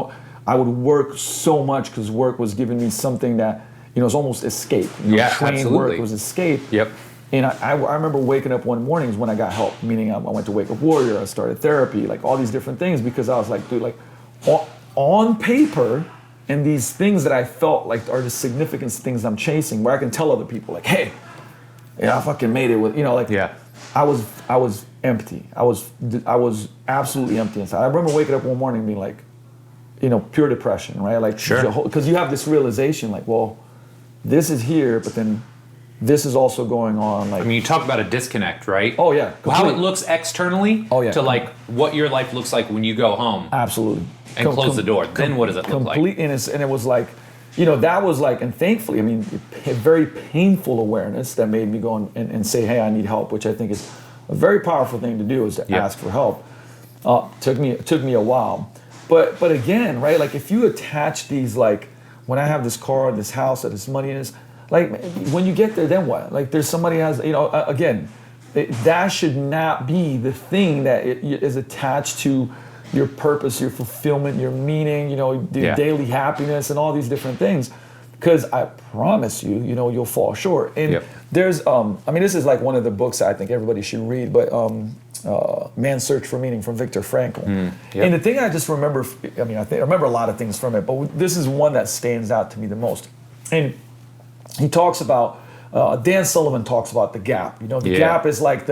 Speaker 1: I would work so much because work was giving me something that, you know, it's almost escape. You know, trained work was escape.
Speaker 2: Yep.
Speaker 1: And I remember waking up one morning is when I got help. Meaning I went to Wake Up Warrior. I started therapy, like all these different things because I was like, dude, like on paper. And these things that I felt like are the significant things I'm chasing, where I can tell other people, like, hey. Yeah, I fucking made it with, you know, like, I was empty. I was absolutely empty inside. I remember waking up one morning and being like, you know, pure depression, right? Like, because you have this realization, like, well, this is here, but then this is also going on. Like,
Speaker 2: I mean, you talk about a disconnect, right?
Speaker 1: Oh yeah,
Speaker 2: how it looks externally to like what your life looks like when you go home.
Speaker 1: Absolutely.
Speaker 2: And close the door. Then what does it look like?
Speaker 1: And it was like, you know, that was like, and thankfully, I mean, a very painful awareness that made me go and say, hey, I need help, which I think is a very powerful thing to do, is to ask for help. Took me a while. But again, right, like if you attach these, like, when I have this car, this house, that this money is, like, when you get there, then what? Like there's somebody has, you know, again, that should not be the thing that is attached to your purpose, your fulfillment, your meaning, you know, your daily happiness and all these different things. Because I promise you, you know, you'll fall short. And there's, I mean, this is like one of the books I think everybody should read, but Man's Search for Meaning from Viktor Frankl. And the thing I just remember, I mean, I remember a lot of things from it, but this is one that stands out to me the most. And he talks about, Dan Sullivan talks about the gap. You know, the gap is like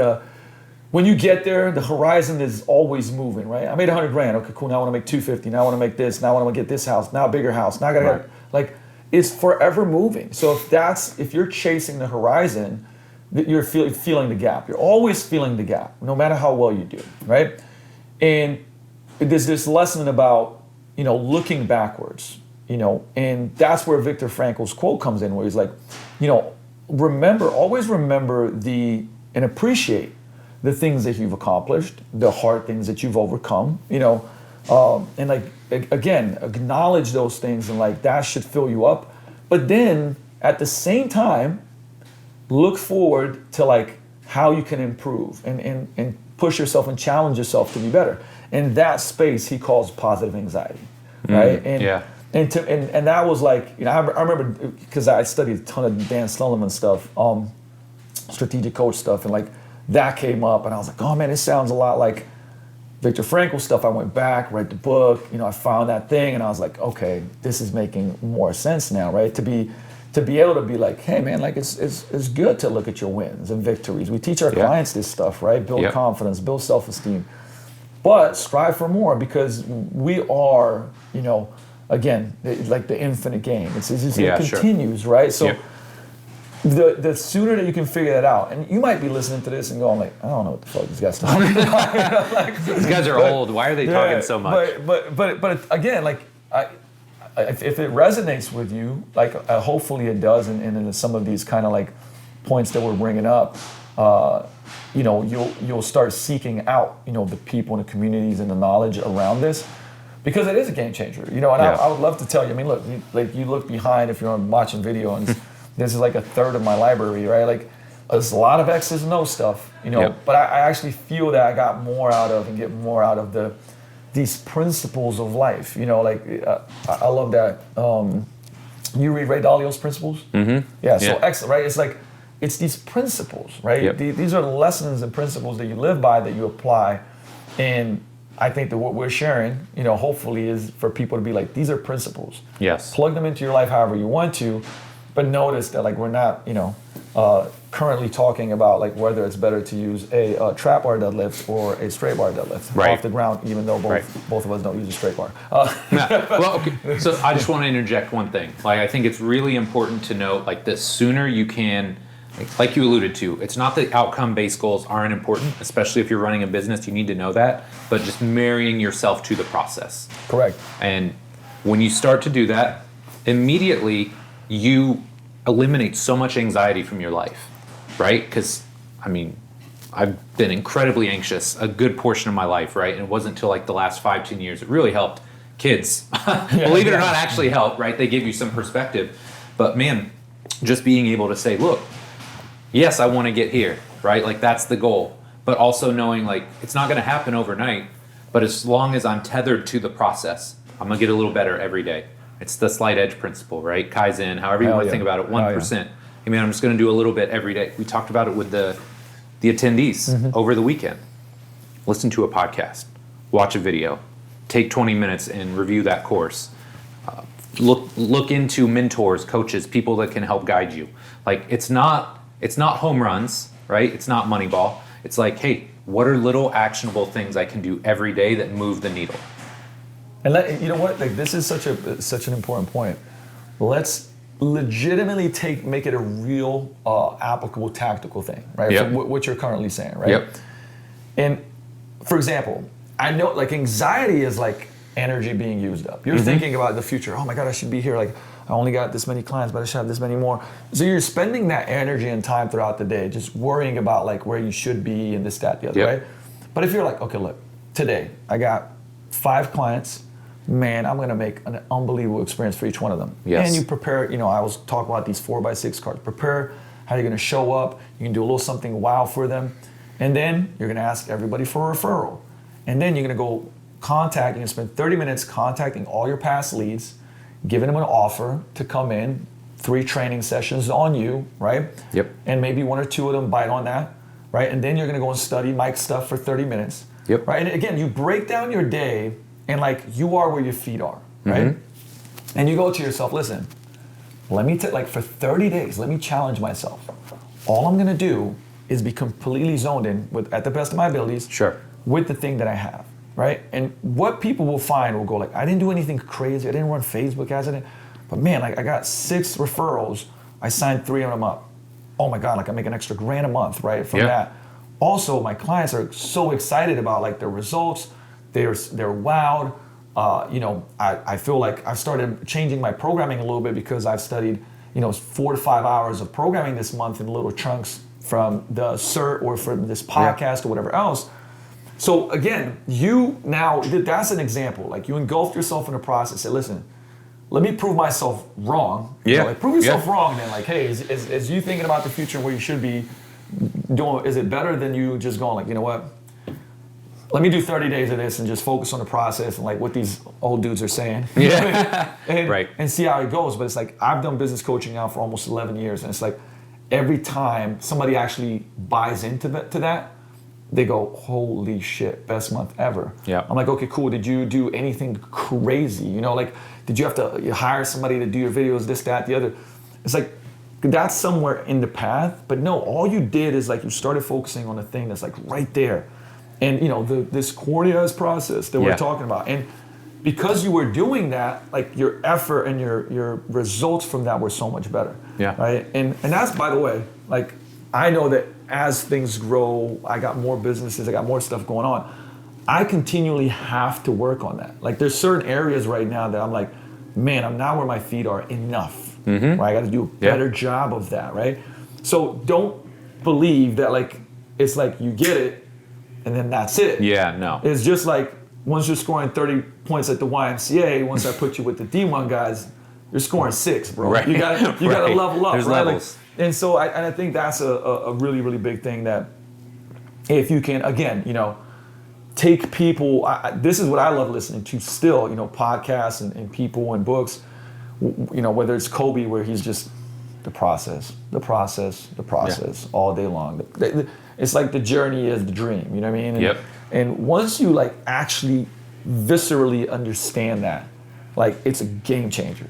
Speaker 1: when you get there, the horizon is always moving, right? I made $100,000. Okay, cool. Now I want to make 250. Now I want to make this. Now I want to get this house. Now a bigger house. Now I got to like, it's forever moving. So if you're chasing the horizon, you're feeling the gap. You're always feeling the gap, no matter how well you do, right? And there's this lesson about, you know, looking backwards, you know, and that's where Viktor Frankl's quote comes in, where he's like, you know, always remember and appreciate the things that you've accomplished, the hard things that you've overcome, you know, and like, again, acknowledge those things, and like that should fill you up. But then at the same time, look forward to like how you can improve and push yourself and challenge yourself to be better. In that space, he calls positive anxiety, right? And that was like, you know, I remember because I studied a ton of Dan Sullivan stuff, strategic coach stuff, and like that came up, and I was like, oh man, this sounds a lot like Viktor Frankl stuff. I went back, read the book, you know, I found that thing, and I was like, okay, this is making more sense now, right? To be able to be like, hey man, like it's good to look at your wins and victories. We teach our clients this stuff, right? Build confidence, build self-esteem, but strive for more, because we are, you know, again, like the infinite game. It continues, right? So the sooner that you can figure that out, and you might be listening to this and going like, I don't know what the fuck these guys talking about. Like,
Speaker 2: these guys are old. Why are they talking so much?
Speaker 1: But again, like if it resonates with you, like hopefully it does, and in some of these kind of like points that we're bringing up, you know, you'll start seeking out, you know, the people and the communities and the knowledge around this. Because it is a game changer, you know, and I would love to tell you. I mean, look, you look behind if you're watching video, and this is like a third of my library, right? Like, there's a lot of X's and O's stuff, you know. But I actually feel that I got more out of and get more out of these principles of life, you know. Like, I love that. You read Ray Dalio's Principles? Mm-hmm. Yeah. So excellent, right? It's like it's these principles, right? These are the lessons and principles that you live by, that you apply, and I think that what we're sharing, you know, hopefully is for people to be like, these are principles.
Speaker 2: Yes.
Speaker 1: Plug them into your life however you want to, But notice that like we're not, currently talking about like whether it's better to use a trap bar deadlift or a straight bar deadlift off the ground, even though both of us don't use a straight bar.
Speaker 2: Well, okay. So I just want to interject one thing. Like I think it's really important to note, like the sooner you can, like you alluded to, it's not that outcome-based goals aren't important, especially if you're running a business. You need to know that, but just marrying yourself to the process.
Speaker 1: Correct.
Speaker 2: And when you start to do that, immediately you eliminate so much anxiety from your life, right? Because, I mean, I've been incredibly anxious a good portion of my life, right? And it wasn't until like the last 5-10 years it really helped kids. Believe it or not, actually helped, right? They give you some perspective. But man, just being able to say, look, yes, I want to get here, right? Like that's the goal. But also knowing like it's not going to happen overnight, but as long as I'm tethered to the process, I'm going to get a little better every day. It's the slight edge principle, right? Kaizen, however you want to think about it, 1%. I mean, I'm just going to do a little bit every day. We talked about it with the attendees over the weekend. Listen to a podcast, watch a video, take 20 minutes and review that course. Look into mentors, coaches, people that can help guide you. Like it's not home runs, right? It's not Moneyball. It's like, hey, what are little actionable things I can do every day that move the needle?
Speaker 1: And you know what? Like this is such an important point. Let's legitimately make it a real applicable tactical thing, right?
Speaker 2: Yep.
Speaker 1: So what you're currently saying, right?
Speaker 2: Yep.
Speaker 1: And for example, I know like anxiety is like energy being used up. You're thinking about the future. Oh my God, I should be here. Like I only got this many clients, but I should have this many more. So you're spending that energy and time throughout the day just worrying about like where you should be and this, that, the other, right? But if you're like, okay, look, today I got 5 clients. Man, I'm gonna make an unbelievable experience for each one of them.
Speaker 2: Yes.
Speaker 1: And you prepare, I was talking about these 4x6 cards. Prepare how you're gonna show up. You can do a little something wow for them. And then you're gonna ask everybody for a referral. And then you're gonna go you're gonna spend 30 minutes contacting all your past leads, giving them an offer to come in, 3 training sessions on you, right?
Speaker 2: Yep.
Speaker 1: And maybe 1 or 2 of them bite on that, right? And then you're gonna go and study Mike's stuff for 30 minutes.
Speaker 2: Yep.
Speaker 1: Right? And again, you break down your day and like you are where your feet are, right? And you go to yourself, listen, let me for 30 days, let me challenge myself. All I'm gonna do is be completely zoned in at the best of my abilities with the thing that I have, right? And what people will find will go like, I didn't do anything crazy, I didn't run Facebook ads, but man, like I got 6 referrals, I signed 3 of them up. Oh my God, like I make an extra $1,000 a month, right, from that. Also, my clients are so excited about like their results, they're wowed. I feel like I've started changing my programming a little bit because I've studied, 4 to 5 hours of programming this month in little chunks from the cert or from this podcast or whatever else. So again, that's an example. Like you engulfed yourself in a process. Say, listen, let me prove myself wrong. Prove yourself wrong. Then, like, hey, is you thinking about the future where you should be doing? Is it better than you just going like, you know what? Let me do 30 days of this and just focus on the process and like what these old dudes are saying. And see how it goes. But it's like, I've done business coaching now for almost 11 years. And it's like, every time somebody actually buys into that, they go, holy shit, best month ever. I'm like, okay, cool. Did you do anything crazy? Did you have to hire somebody to do your videos, this, that, the other? It's like, that's somewhere in the path. But no, all you did is like, you started focusing on the thing that's like right there. And this Cornelius process that we're talking about, and because you were doing that, like your effort and your results from that were so much better. Right. And that's, by the way, like I know that as things grow, I got more businesses, I got more stuff going on. I continually have to work on that. Like there's certain areas right now that I'm like, man, I'm not where my feet are enough. Right. I got to do a better job of that. Right. So don't believe that like it's like you get it. And then that's it.
Speaker 2: No.
Speaker 1: It's just like once you're scoring 30 points at the YMCA, once I put you with the D1 guys, you're scoring 6, bro.
Speaker 2: Right.
Speaker 1: You gotta level up.
Speaker 2: There's
Speaker 1: right?
Speaker 2: levels.
Speaker 1: And so I think that's a really, really big thing that if you can, again, take people, this is what I love listening to still, podcasts and people and books, whether it's Kobe where he's just the process all day long. It's like the journey is the dream, you know what I mean? And once you like actually viscerally understand that, like it's a game changer.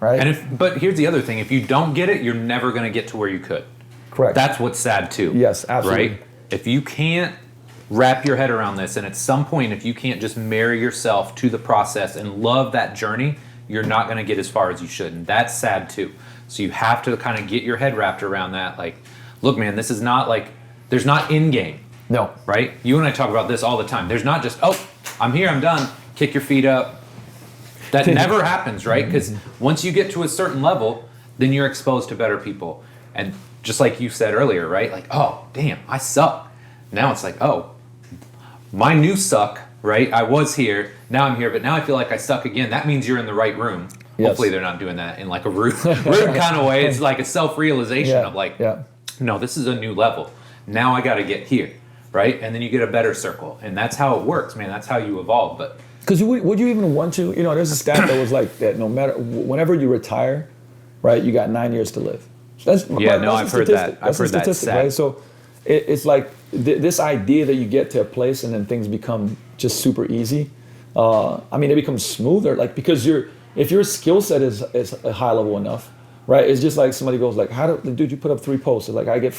Speaker 1: right?
Speaker 2: But here's the other thing: if you don't get it, you're never going to get to where you could.
Speaker 1: Correct.
Speaker 2: That's what's sad too.
Speaker 1: Yes, absolutely.
Speaker 2: Right? If you can't wrap your head around this, and at some point, if you can't just marry yourself to the process and love that journey, you're not going to get as far as you should, and that's sad too. So you have to kind of get your head wrapped around that. Like, look, man, this is not like there's not in game.
Speaker 1: No.
Speaker 2: Right? You and I talk about this all the time. There's not just, oh, I'm here, I'm done. Kick your feet up. That never happens, right? Because once you get to a certain level, then you're exposed to better people. And just like you said earlier, right? Like, oh, damn, I suck. Now it's like, oh, my new suck, right? I was here, now I'm here, but now I feel like I suck again. That means you're in the right room. Yes. Hopefully they're not doing that in like a rude kind of way. It's like a self-realization of like, no, this is a new level. Now I got to get here, right? And then you get a better circle. And that's how it works, man. That's how you evolve. But
Speaker 1: because would you even want to? You know, there's a stat that was like that. No matter whenever you retire, right, you got 9 years to live. I've
Speaker 2: heard that. I've heard that stat.
Speaker 1: Right? So it's like this idea that you get to a place and then things become just super easy. I mean, it becomes smoother, like because if your skill set is a high level enough, right? It's just like somebody goes like, dude, you put up 3 posts? Like I get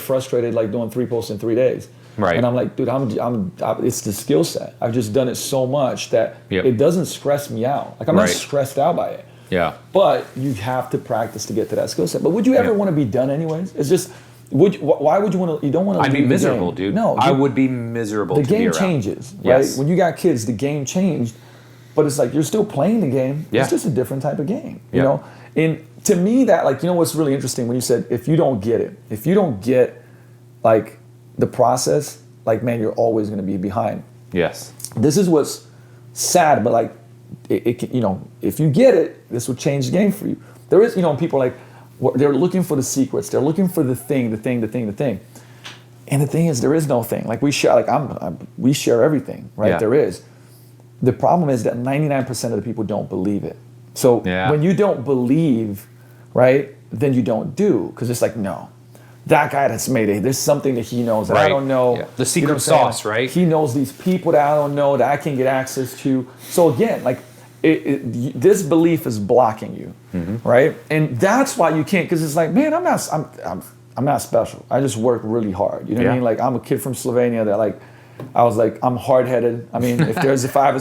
Speaker 1: frustrated like doing 3 posts in 3 days.
Speaker 2: Right.
Speaker 1: And I'm like, dude, it's the skill set. I've just done it so much that it doesn't stress me out. Like I'm not stressed out by it.
Speaker 2: Yeah.
Speaker 1: But you have to practice to get to that skill set. But would you ever want to be done anyways? It's just, why would you want to, you don't want to
Speaker 2: I'd be miserable, dude. No. I would be miserable to be around.
Speaker 1: The game changes, right? Yes. When you got kids, the game changed. But it's like, you're still playing the game. Yeah. It's just a different type of game, you know? And to me that, like, you know what's really interesting when you said, if you don't get it, if you don't get, like, the process, like, man, you're always going to be behind.
Speaker 2: Yes.
Speaker 1: This is what's sad, but like, it you know, if you get it, this will change the game for you. There is, you know, people like, they're looking for the secrets. They're looking for the thing. And the thing is, there is no thing. Like we share, like we share everything, right? Yeah. There is. The problem is that 99% of the people don't believe it. So when you don't believe, right, then you don't do, because it's like, no. That guy that's made it, there's something that he knows that I don't know. Yeah.
Speaker 2: The secret sauce, right?
Speaker 1: He knows these people that I don't know that I can get access to. So again, like this belief is blocking you, right? And that's why you can't, because it's like, man, I'm not special. I just work really hard. You know what I mean? Like I'm a kid from Slovenia that like, I was like, I'm hard-headed. I mean, if I have a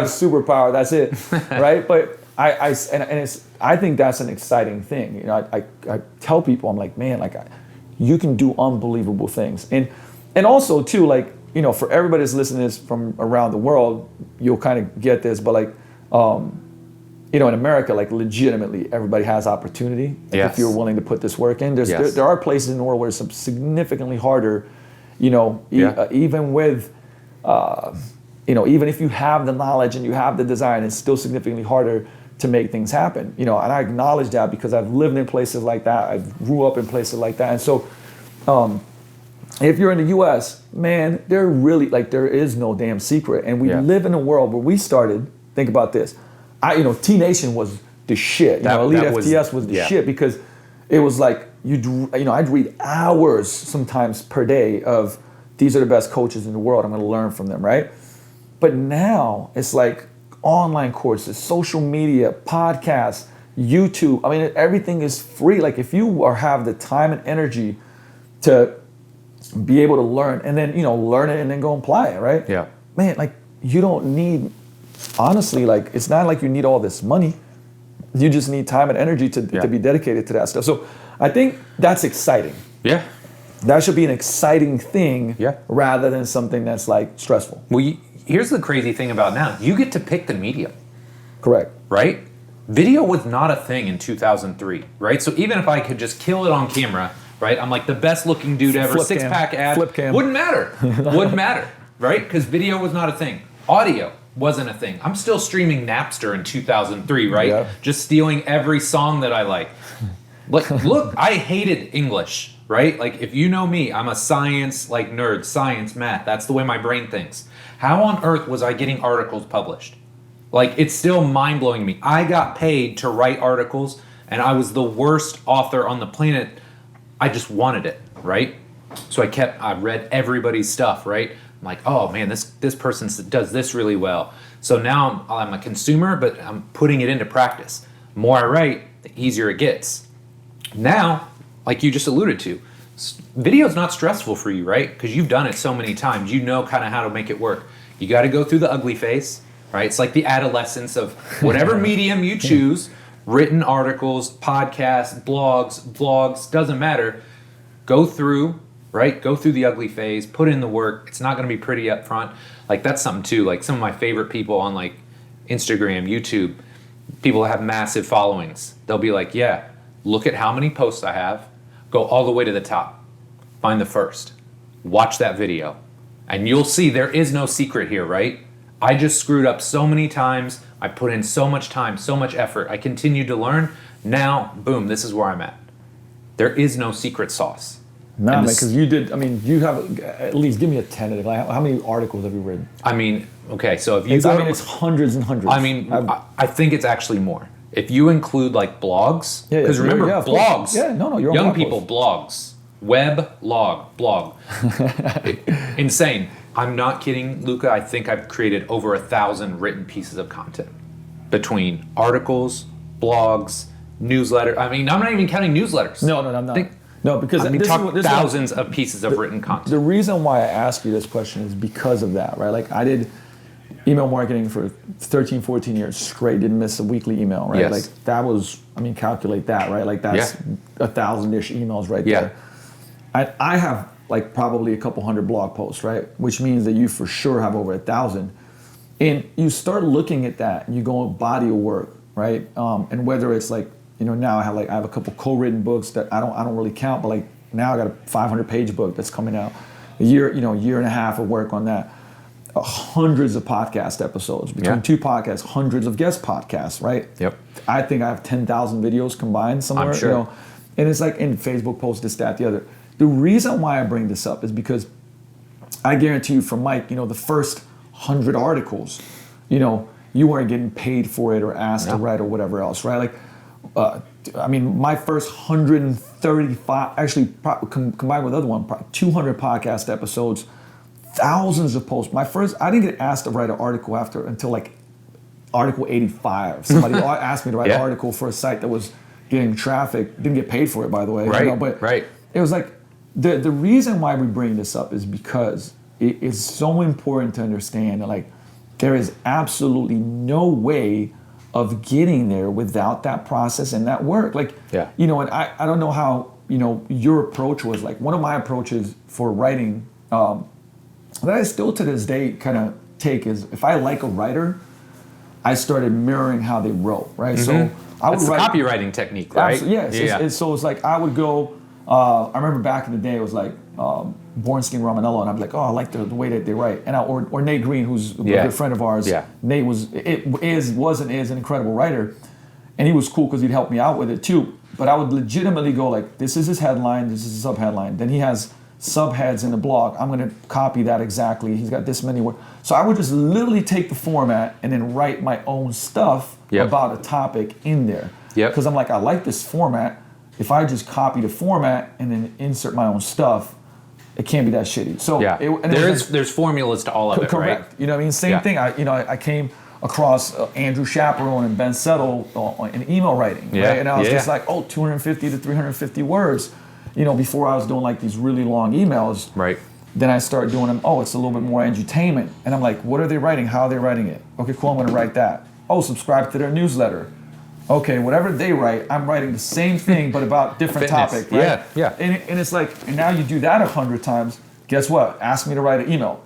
Speaker 1: superpower, that's it, right? But I think that's an exciting thing. You know, I tell people, I'm like, man, like you can do unbelievable things. And also too, like, you know, for everybody that's listening to this from around the world, you'll kind of get this, but like, you know, in America, like legitimately everybody has opportunity. If you're willing to put this work in. There are places in the world where it's significantly harder, you know, even with, you know, even if you have the knowledge and you have the desire, it's still significantly harder to make things happen, you know, and I acknowledge that because I've lived in places like that. I grew up in places like that. And so if you're in the US, man, there is no damn secret. And we live in a world where we started, think about this. You know, T-Nation was the shit. You know, Elite FTS was the shit because it was like, you know, I'd read hours sometimes per day of these are the best coaches in the world. I'm going to learn from them, right? But now it's like online courses, social media, podcasts, YouTube. I mean, everything is free. Like if you have the time and energy to be able to learn and then, you know, learn it and then go apply it, right?
Speaker 2: Yeah.
Speaker 1: Man, like you don't need, honestly, like it's not like you need all this money. You just need time and energy to be dedicated to that stuff. So I think that's exciting.
Speaker 2: Yeah.
Speaker 1: That should be an exciting thing rather than something that's like stressful.
Speaker 2: Well, here's the crazy thing about now. You get to pick the medium.
Speaker 1: Correct.
Speaker 2: Right? Video was not a thing in 2003, right? So even if I could just kill it on camera, right? I'm like the best looking dude ever, six-pack abs.
Speaker 1: Flip cam.
Speaker 2: Wouldn't matter. Wouldn't matter, right? Because video was not a thing. Audio wasn't a thing. I'm still streaming Napster in 2003, right? Yeah. Just stealing every song that I like. Look, I hated English, right? Like if you know me, I'm a science like nerd, science, math. That's the way my brain thinks. How on earth was I getting articles published? Like it's still mind-blowing to me. I got paid to write articles and I was the worst author on the planet. I just wanted it, right? So I read everybody's stuff, right? I'm like, oh man, this person does this really well. So now I'm a consumer, but I'm putting it into practice. more I write, the easier it gets. Now, like you just alluded to, video's not stressful for you, right? Because you've done it so many times. You know kind of how to make it work. You got to go through the ugly phase, right? It's like the adolescence of whatever medium you choose, written articles, podcasts, blogs, doesn't matter. Go through, right? Go through the ugly phase, put in the work. It's not going to be pretty up front. Like that's something too. Like some of my favorite people on like Instagram, YouTube, people that have massive followings. They'll be like, yeah, look at how many posts I have. Go all the way to the top. Find the first. Watch that video. And you'll see there is no secret here, right? I just screwed up so many times. I put in so much time, so much effort. I continued to learn. Now, boom, this is where I'm at. There is no secret sauce.
Speaker 1: No, because you did, I mean, you have, at least give me a tentative. Like, how many articles have you written?
Speaker 2: I mean, okay, so if you
Speaker 1: it's hundreds and hundreds.
Speaker 2: I mean, I think it's actually more. If you include like blogs, because remember, blogs,
Speaker 1: you're
Speaker 2: young people, blogs, web, blog. Insane. I'm not kidding, Luka. I think I've created over 1,000 written pieces of content between articles, blogs, newsletter. I mean, I'm not even counting newsletters.
Speaker 1: No, I'm not. No, because
Speaker 2: this thousands of pieces of written content.
Speaker 1: The reason why I ask you this question is because of that, right? Like I did email marketing for 13, 14 years straight, didn't miss a weekly email, right?
Speaker 2: Yes.
Speaker 1: Like that was, I mean, calculate that, right? Like that's 1,000-ish emails right there. I have like probably a couple hundred blog posts, right? Which means that you for sure have over 1,000. And you start looking at that and you go body of work, right? And whether it's like, you know, now I have a couple co-written books that I don't really count, but like now I got a 500-page book that's coming out. A year and a half of work on that. Hundreds of podcast episodes between two podcasts, hundreds of guest podcasts, right?
Speaker 2: Yep.
Speaker 1: I think I have 10,000 videos combined somewhere.
Speaker 2: I'm sure.
Speaker 1: You know, and it's like in Facebook posts, this, that, the other. The reason why I bring this up is because I guarantee you from Mike, you know, the first 100 articles, you know, you weren't getting paid for it or asked to write or whatever else, right? Like, I mean, my first 135, actually combined with the other one, probably 200 podcast episodes, thousands of posts. I didn't get asked to write an article until like article 85. Somebody asked me to write an article for a site that was getting traffic. Didn't get paid for it, by the way.
Speaker 2: Right,
Speaker 1: you know, but it was like, the reason why we bring this up is because it is so important to understand that like there is absolutely no way of getting there without that process and that work. Like, you know, and I don't know how, you know, your approach was. Like one of my approaches for writing that I still to this day kind of take is if I like a writer, I started mirroring how they wrote, right?
Speaker 2: Mm-hmm.
Speaker 1: So I would write
Speaker 2: copywriting technique, right?
Speaker 1: Yes. So it's like I would go, I remember back in the day it was like Bornstein Romanello, and I'm like, oh, I like the way that they write. And or Nate Green, who's a good friend of ours. Yeah. Nate was an incredible writer, and he was cool because he'd help me out with it too. But I would legitimately go like, this is his headline, this is his subheadline. Then he has subheads in the blog. I'm going to copy that exactly. He's got this many words. So I would just literally take the format and then write my own stuff about a topic in there. Because I'm like, I like this format. If I just copy the format and then insert my own stuff, it can't be that shitty. So
Speaker 2: there's formulas to all of it,
Speaker 1: correct.
Speaker 2: Right?
Speaker 1: You know what I mean? Same thing. I came across Andrew Chaperone and Ben Settle in email writing, right? And I was just like, 250 to 350 words. You know, before I was doing like these really long emails.
Speaker 2: Right.
Speaker 1: Then I start doing them, it's a little bit more edutainment. And I'm like, what are they writing? How are they writing it? Okay, cool, I'm gonna write that. Subscribe to their newsletter. Okay, whatever they write, I'm writing the same thing but about different topic, right?
Speaker 2: Yeah.
Speaker 1: And it's like, and now you do that 100 times, guess what? Ask me to write an email.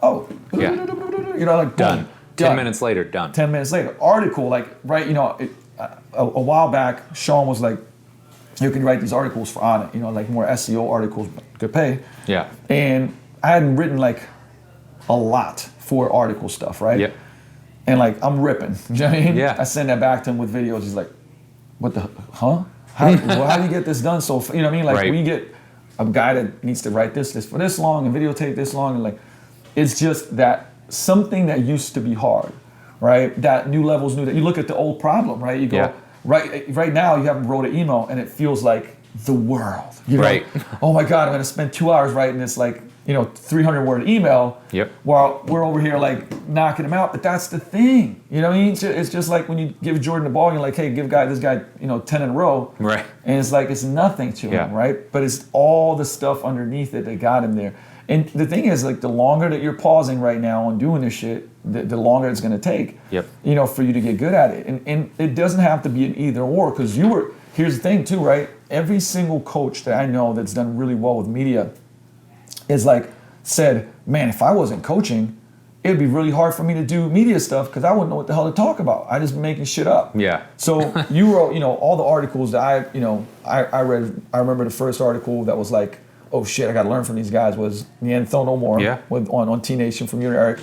Speaker 1: You know, like
Speaker 2: done.
Speaker 1: Boom,
Speaker 2: 10 minutes later, done.
Speaker 1: 10 minutes later. Article, like, right, you know, a while back, Sean was like, you can write these articles for on it, you know, like more SEO articles, good pay.
Speaker 2: Yeah.
Speaker 1: And I hadn't written like a lot for article stuff, right?
Speaker 2: Yep.
Speaker 1: And like I'm ripping, you know what I mean?
Speaker 2: Yeah.
Speaker 1: I send that back to him with videos. He's like, "What the? Huh? How do you get this done?" So you know what I mean? Like when you get a guy that needs to write this for this long and videotape this long, and like it's just that something that used to be hard, right? That new levels, that you look at the old problem, right? You go. Right now, you haven't wrote an email and it feels like the world. You know? Right. Oh my God, I'm going to spend 2 hours writing this like 300-word email.
Speaker 2: Yep.
Speaker 1: While we're over here like knocking them out. But that's the thing. You know what I mean? It's just like when you give Jordan the ball, you're like, hey, give this guy 10 in a row.
Speaker 2: Right.
Speaker 1: And it's like it's nothing to him, right? But it's all the stuff underneath it that got him there. And the thing is, like, the longer that you're pausing right now on doing this shit, the longer it's going to take, for you to get good at it. And it doesn't have to be an either or, because here's the thing too, right? Every single coach that I know that's done really well with media is like said, man, if I wasn't coaching, it'd be really hard for me to do media stuff because I wouldn't know what the hell to talk about. I just be making shit up.
Speaker 2: Yeah.
Speaker 1: So you wrote, all the articles that I read. I remember the first article that was like, oh shit, I got to learn from these guys, was Neanderthal No More on T Nation from you and Eric.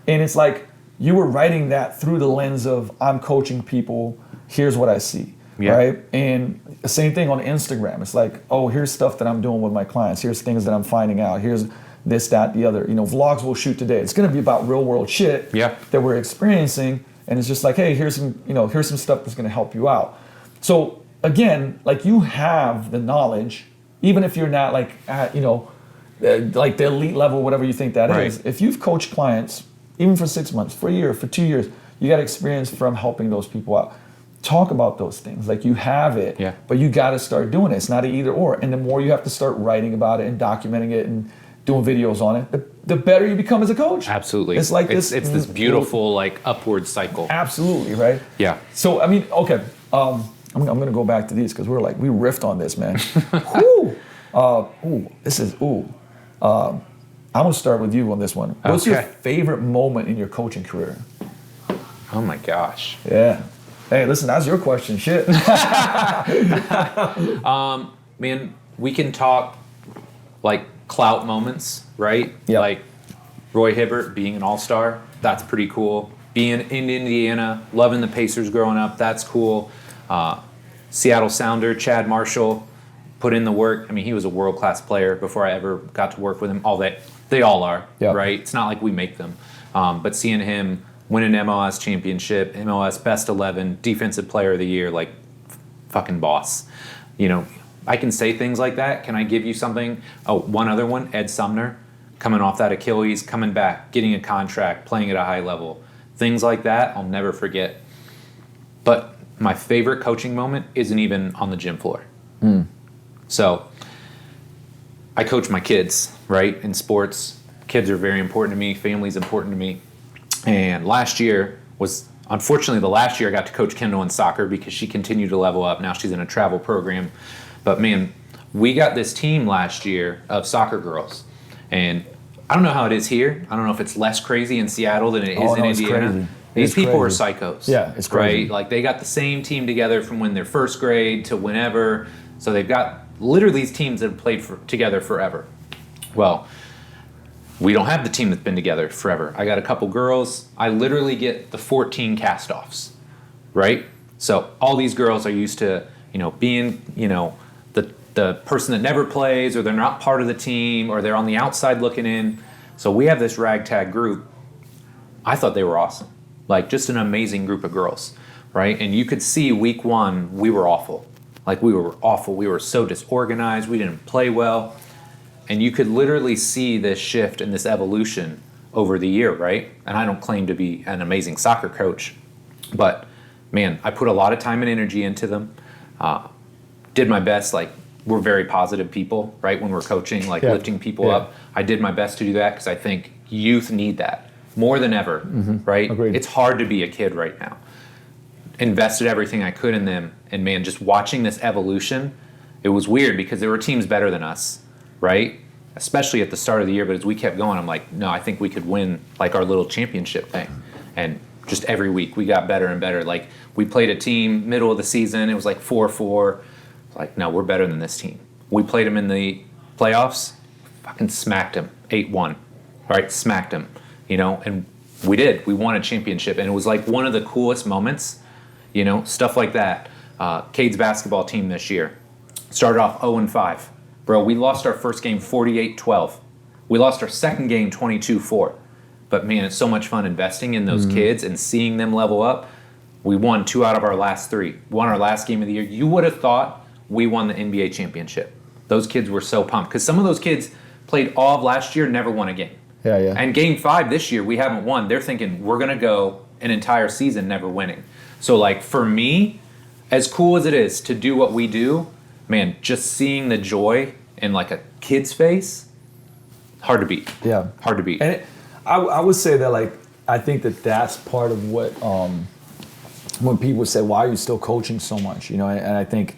Speaker 1: And it's like you were writing that through the lens of I'm coaching people, here's what I see, right? And the same thing on Instagram. It's like, oh, here's stuff that I'm doing with my clients. Here's things that I'm finding out. Here's this, that, the other. Vlogs we'll shoot today. It's going to be about real world shit that we're experiencing. And it's just like, hey, here's some stuff that's going to help you out. So again, like you have the knowledge, even if you're not like at, like the elite level, whatever you think that is. If you've coached clients, even for 6 months, for a year, for 2 years, you got experience from helping those people out. Talk about those things. Like you have it, but you got to start doing it. It's not an either or. And the more you have to start writing about it and documenting it and doing videos on it, the better you become as a coach.
Speaker 2: Absolutely.
Speaker 1: It's like
Speaker 2: it's this beautiful like upward cycle.
Speaker 1: Absolutely, right? Yeah. So I mean, okay. I'm gonna go back to these because we riffed on this, man. I'm gonna start with you on this one. What's your favorite moment in your coaching career?
Speaker 2: Oh my gosh.
Speaker 1: Yeah. Hey, listen, that's your question. Shit.
Speaker 2: Man, we can talk like clout moments, right?
Speaker 1: Yeah.
Speaker 2: Like Roy Hibbert being an all-star, that's pretty cool. Being in Indiana, loving the Pacers growing up, that's cool. Seattle Sounder, Chad Marshall, put in the work. I mean, he was a world-class player before I ever got to work with him. They all are, right? It's not like we make them. But seeing him win an MLS championship, MLS Best 11, Defensive Player of the Year, like fucking boss. I can say things like that. Can I give you something? Oh, one other one, Ed Sumner, coming off that Achilles, coming back, getting a contract, playing at a high level. Things like that, I'll never forget. But my favorite coaching moment isn't even on the gym floor. So I coach my kids, right, in sports. Kids are very important to me. Family's important to me. And last year was, unfortunately, the last year I got to coach Kendall in soccer because she continued to level up. Now she's in a travel program. But man, we got this team last year of soccer girls. And I don't know how it is here. I don't know if it's less crazy in Seattle than it is in Indiana.
Speaker 1: Crazy.
Speaker 2: These people are psychos.
Speaker 1: Yeah, it's crazy.
Speaker 2: Right? Like they got the same team together from when they're first grade to whenever. So they've got literally these teams that have played together forever. Well, we don't have the team that's been together forever. I got a couple girls. I literally get the 14 cast-offs, right? So all these girls are used to, being, the person that never plays, or they're not part of the team, or they're on the outside looking in. So we have this ragtag group. I thought they were awesome. Like just an amazing group of girls, right? And you could see week one, we were awful. Like we were awful. We were so disorganized. We didn't play well. And you could literally see this shift and this evolution over the year, right? And I don't claim to be an amazing soccer coach, but man, I put a lot of time and energy into them. Did my best. Like we're very positive people, right? When we're coaching, like lifting people up. I did my best to do that because I think youth need that more than ever, right?
Speaker 1: Agreed.
Speaker 2: It's hard to be a kid right now. Invested everything I could in them, and man, just watching this evolution, it was weird because there were teams better than us, right? Especially at the start of the year, but as we kept going, I'm like, no, I think we could win like our little championship thing. And just every week we got better and better. Like we played a team middle of the season, it was like 4-4. Like, no, we're better than this team. We played them in the playoffs, fucking smacked them, 8-1, right? Smacked them, and we did. We won a championship, and it was like one of the coolest moments, stuff like that. Cade's basketball team this year started off 0-5. Bro, we lost our first game 48-12. We lost our second game 22-4. But man, it's so much fun investing in those kids and seeing them level up. We won 2 out of our last 3. Won our last game of the year. You would have thought we won the NBA championship. Those kids were so pumped because some of those kids played all of last year, never won a game.
Speaker 1: Yeah, yeah.
Speaker 2: And game 5 this year, we haven't won. They're thinking we're going to go an entire season never winning. So, like, for me, as cool as it is to do what we do, man, just seeing the joy in, like, a kid's face, hard to beat.
Speaker 1: Yeah.
Speaker 2: Hard to beat.
Speaker 1: And I would say that, like, I think that that's part of what, when people say, why are you still coaching so much? You know, and I think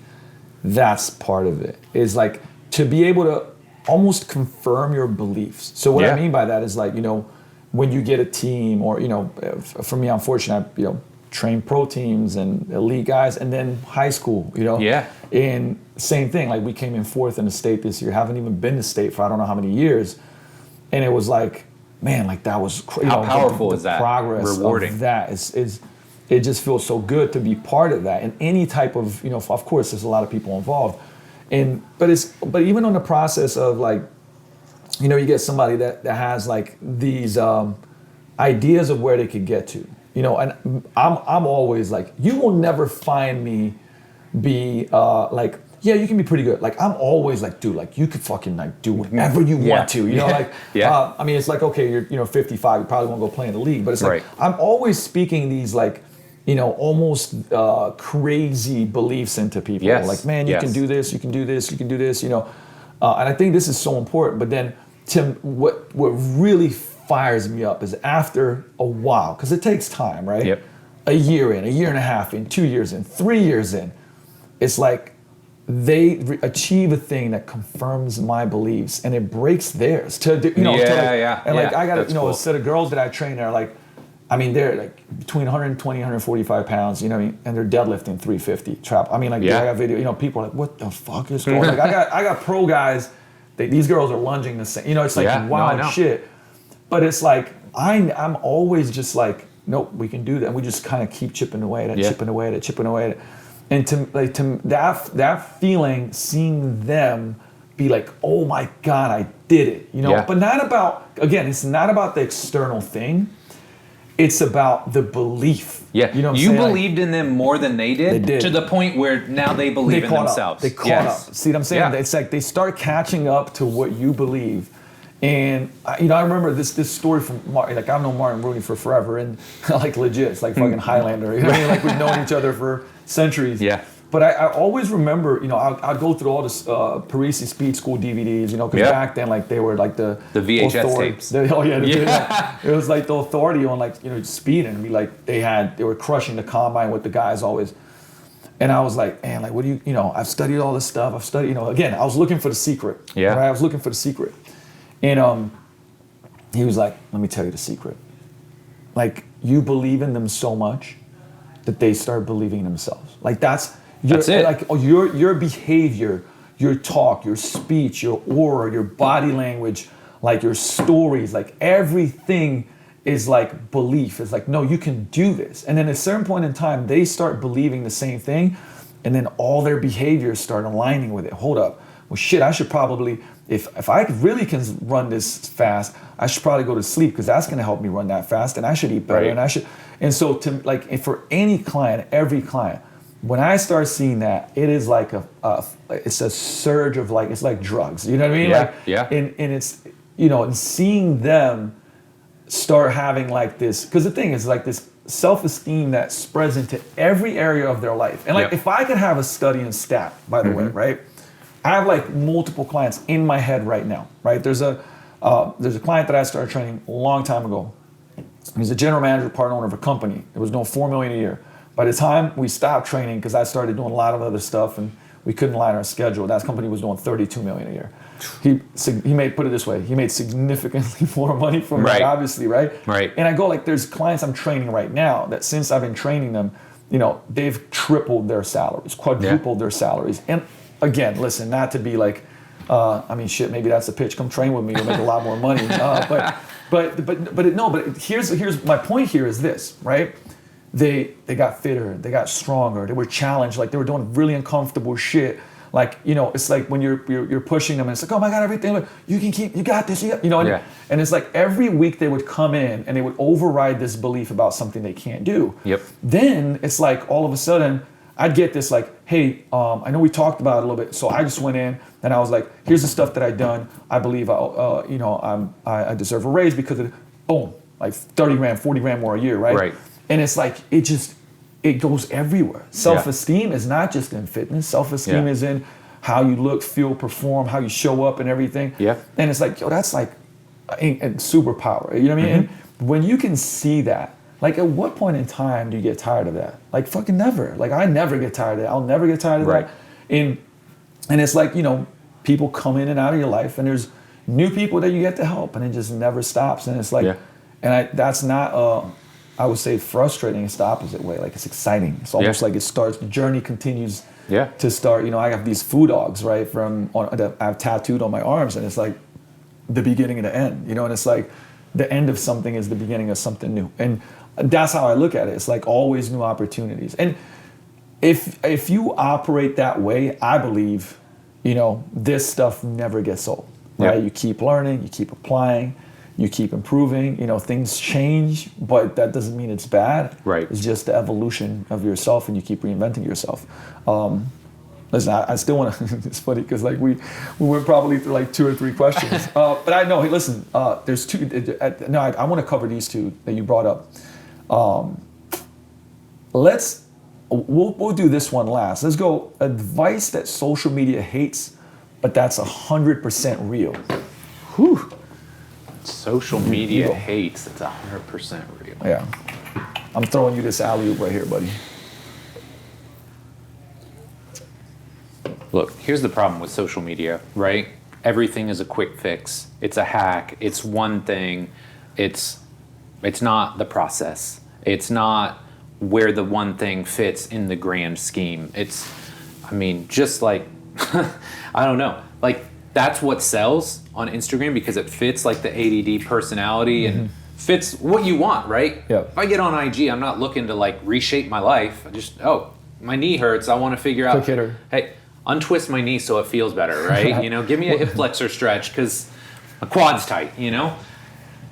Speaker 1: that's part of it, is, like, to be able to almost confirm your beliefs. So what I mean by that is, like, you know, when you get a team, or, you know, for me, I'm fortunate, you know, train pro teams and elite guys, and then high school, you know.
Speaker 2: Yeah.
Speaker 1: And same thing, like, we came in 4th in the state this year, haven't even been to state for I don't know how many years. And it was like, man, like, that was crazy.
Speaker 2: How powerful is that?
Speaker 1: Progress
Speaker 2: rewarding.
Speaker 1: of that is it just feels so good to be part of that. And any type of, you know, of course, there's a lot of people involved. But even on the process of, like, you know, you get somebody that has, like, these ideas of where they could get to, you know, and I'm always like, you will never find me be like, yeah, you can be pretty good. Like, I'm always like, dude, like, you could fucking, like, do whatever you want to, you know, like, I mean, it's like, okay, you're, you know, 55, you probably won't go play in the league, but it's like, I'm always speaking these, like, you know, almost crazy beliefs into people. Like, man, you can do this, you can do this, you can do this, you know. And I think this is so important. But then, Tim, what really fires me up is after a while, because it takes time, right?
Speaker 2: Yep.
Speaker 1: A year in, a year and a half in, 2 years in, 3 years in, it's like they achieve a thing that confirms my beliefs, and it breaks theirs. To, you know, And like, I got, you know, a set of girls that I train that are like, I mean, they're like between 120, 145 pounds, you know what I mean? And they're deadlifting 350 trap. I mean, like, I got video, you know, people are like, what the fuck is going on? Like, I got pro guys, these girls are lunging the same, you know, it's like wild shit. But it's like, I'm always just like, nope, we can do that. And we just kind of keep chipping away at it, chipping away at it, chipping away at it. And to that feeling, seeing them be like, oh my God, I did it, you know? But not about, again, it's not about the external thing. It's about the belief.
Speaker 2: Yeah,
Speaker 1: you know what I'm
Speaker 2: you
Speaker 1: saying?
Speaker 2: believed in them more than they did, to the point where now they believe in themselves.
Speaker 1: They caught up. See what I'm saying? It's like they start catching up to what you believe. And you know, I remember this story from Martin. Like, I've known Martin Rooney for forever, and like, legit, it's like fucking Highlander. You know what I mean? Like, we've known each other for centuries. Yeah. But I always remember, you know, I'd go through all this Parisi Speed School DVDs, you know, because back then, like, they were like the
Speaker 2: VHS tapes.
Speaker 1: It was like the authority on, like, you know, speed, and be like, they were crushing the combine with the guys always. And I was like, man, like, what do you know, I've studied all this stuff. I've studied, you know, again, I was looking for the secret. Right? I was looking for the secret. And he was like, let me tell you the secret. Like, you believe in them so much that they start believing in themselves. Like, that's it. Like, your behavior, your talk, your speech, your aura, your body language, like, your stories, like, everything is like belief. It's like, no, you can do this. And then at a certain point in time, they start believing the same thing, and then all their behaviors start aligning with it. Hold up. Well, shit, I should probably, if I really can run this fast, I should probably go to sleep, because that's going to help me run that fast, and I should eat better, and so to, like, for any client, every client, when I start seeing that, it is like it's a surge of, like, it's like drugs, you know what I mean? And it's, you know, and seeing them start having, like, this, because the thing is, like, this self-esteem that spreads into every area of their life. And, like, if I could have a study and stat, by the way, right? I have, like, multiple clients in my head right now, right? There's a client that I started training a long time ago. He's a general manager, part owner of a company. It was doing $4 million a year. By the time we stopped training, because I started doing a lot of other stuff and we couldn't line our schedule, that company was doing $32 million a year. He made, put it this way, he made significantly more money from that, obviously, right? And I go, like, there's clients I'm training right now that since I've been training them, you know, they've tripled their salaries, quadrupled their salaries. And again, listen, not to be like, I mean, shit, maybe that's the pitch. Come train with me, you'll make a lot more money. But here's my point here is this, right? They got fitter, they got stronger, they were challenged, like, they were doing really uncomfortable shit. Like, you know, it's like when you're pushing them, and it's like, oh my God, everything, you got this, you know, and it's like every week they would come in and they would override this belief about something they can't do. Then it's like all of a sudden, I'd get this like, hey, I know we talked about it a little bit, so I just went in and I was like, here's the stuff that I've done. I believe I deserve a raise because of boom, like 30 grand, 40 grand more a year, right?
Speaker 2: Right.
Speaker 1: And it's like it goes everywhere. Self-esteem is not just in fitness. Self-esteem is in how you look, feel, perform, how you show up, and everything.
Speaker 2: Yeah.
Speaker 1: And it's like, yo, that's like a superpower. You know what I mean? And when you can see that. Like, at what point in time do you get tired of that? Like, fucking never. Like, I never get tired of that. I'll never get tired of that. And it's like, you know, people come in and out of your life, and there's new people that you get to help, and it just never stops. And it's like, that's not, I would say, frustrating. It's the opposite way. Like, it's exciting. It's almost like it starts, the journey continues to start. You know, I have these foo dogs, right, that I've tattooed on my arms, and it's like the beginning and the end, you know, and it's like the end of something is the beginning of something new. And that's how I look at it. It's like always new opportunities. And if you operate that way, I believe, you know, this stuff never gets old, right? You keep learning, you keep applying, you keep improving. You know, things change, but that doesn't mean it's bad.
Speaker 2: Right.
Speaker 1: It's just the evolution of yourself, and you keep reinventing yourself. Listen, I still want to. It's funny because like we went probably through like 2 or 3 questions. But I know. Hey, listen. There's 2. No, I want to cover these 2 that you brought up. We'll do this one last. Let's go. Advice that social media hates, but that's 100% real. Whew.
Speaker 2: Social media hates. It's 100% real.
Speaker 1: Yeah. I'm throwing you this alley-oop right here, buddy.
Speaker 2: Look, here's the problem with social media, right? Everything is a quick fix. It's a hack. It's one thing. It's not the process. It's not where the one thing fits in the grand scheme. It's, I mean, just like, I don't know. Like, that's what sells on Instagram because it fits like the ADD personality and fits what you want, right?
Speaker 1: Yeah.
Speaker 2: If I get on IG, I'm not looking to like reshape my life. I just, my knee hurts. I want to figure out,
Speaker 1: Quick hitter.
Speaker 2: Hey, untwist my knee so it feels better, right? You know, give me a hip flexor stretch because my quad's tight, you know?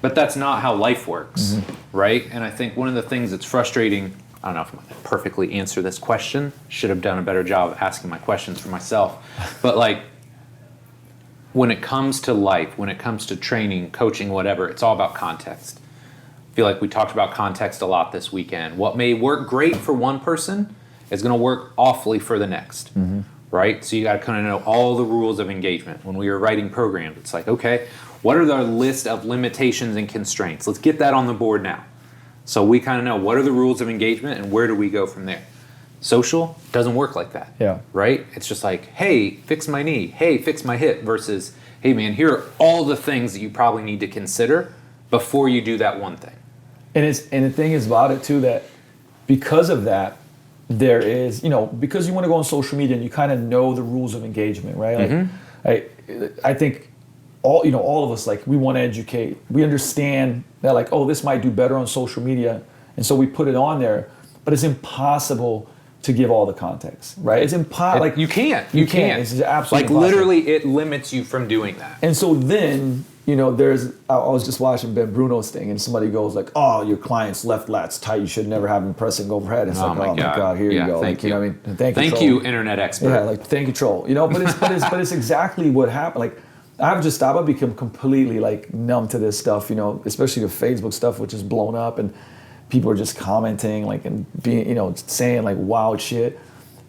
Speaker 2: But that's not how life works, right? And I think one of the things that's frustrating, I don't know if I'm going to perfectly answer this question. Should have done a better job of asking my questions for myself. But like, when it comes to life, when it comes to training, coaching, whatever, it's all about context. I feel like we talked about context a lot this weekend. What may work great for one person is going to work awfully for the next, right? So you got to kind of know all the rules of engagement. When we were writing programs, it's like, okay, what are the list of limitations and constraints? Let's get that on the board now. So we kind of know what are the rules of engagement and where do we go from there. Social doesn't work like that, right? It's just like, hey, fix my knee. Hey, fix my hip versus, hey, man, here are all the things that you probably need to consider before you do that one thing.
Speaker 1: And the thing is about it too that because of that, there is, you know, because you want to go on social media and you kind of know the rules of engagement, right? Like, I think all of us, like, we want to educate. We understand that, like, oh, this might do better on social media, and so we put it on there. But it's impossible to give all the context, right? It's impossible. Like,
Speaker 2: you can't.
Speaker 1: It's absolutely
Speaker 2: like
Speaker 1: impossible.
Speaker 2: Literally, it limits you from doing that.
Speaker 1: And so then, you know, I was just watching Ben Bruno's thing, and somebody goes like, "Oh, your client's left lat's tight. You should never have him pressing overhead." It's like, oh my God, here you go.
Speaker 2: Thank
Speaker 1: you.
Speaker 2: you.
Speaker 1: Know what I mean?
Speaker 2: Thank you, internet expert.
Speaker 1: Yeah, like thank you, troll. You know, but it's exactly what happened. Like, I've become completely like numb to this stuff. You know, especially the Facebook stuff, which is blown up, and people are just commenting like and being, you know, saying like wild shit.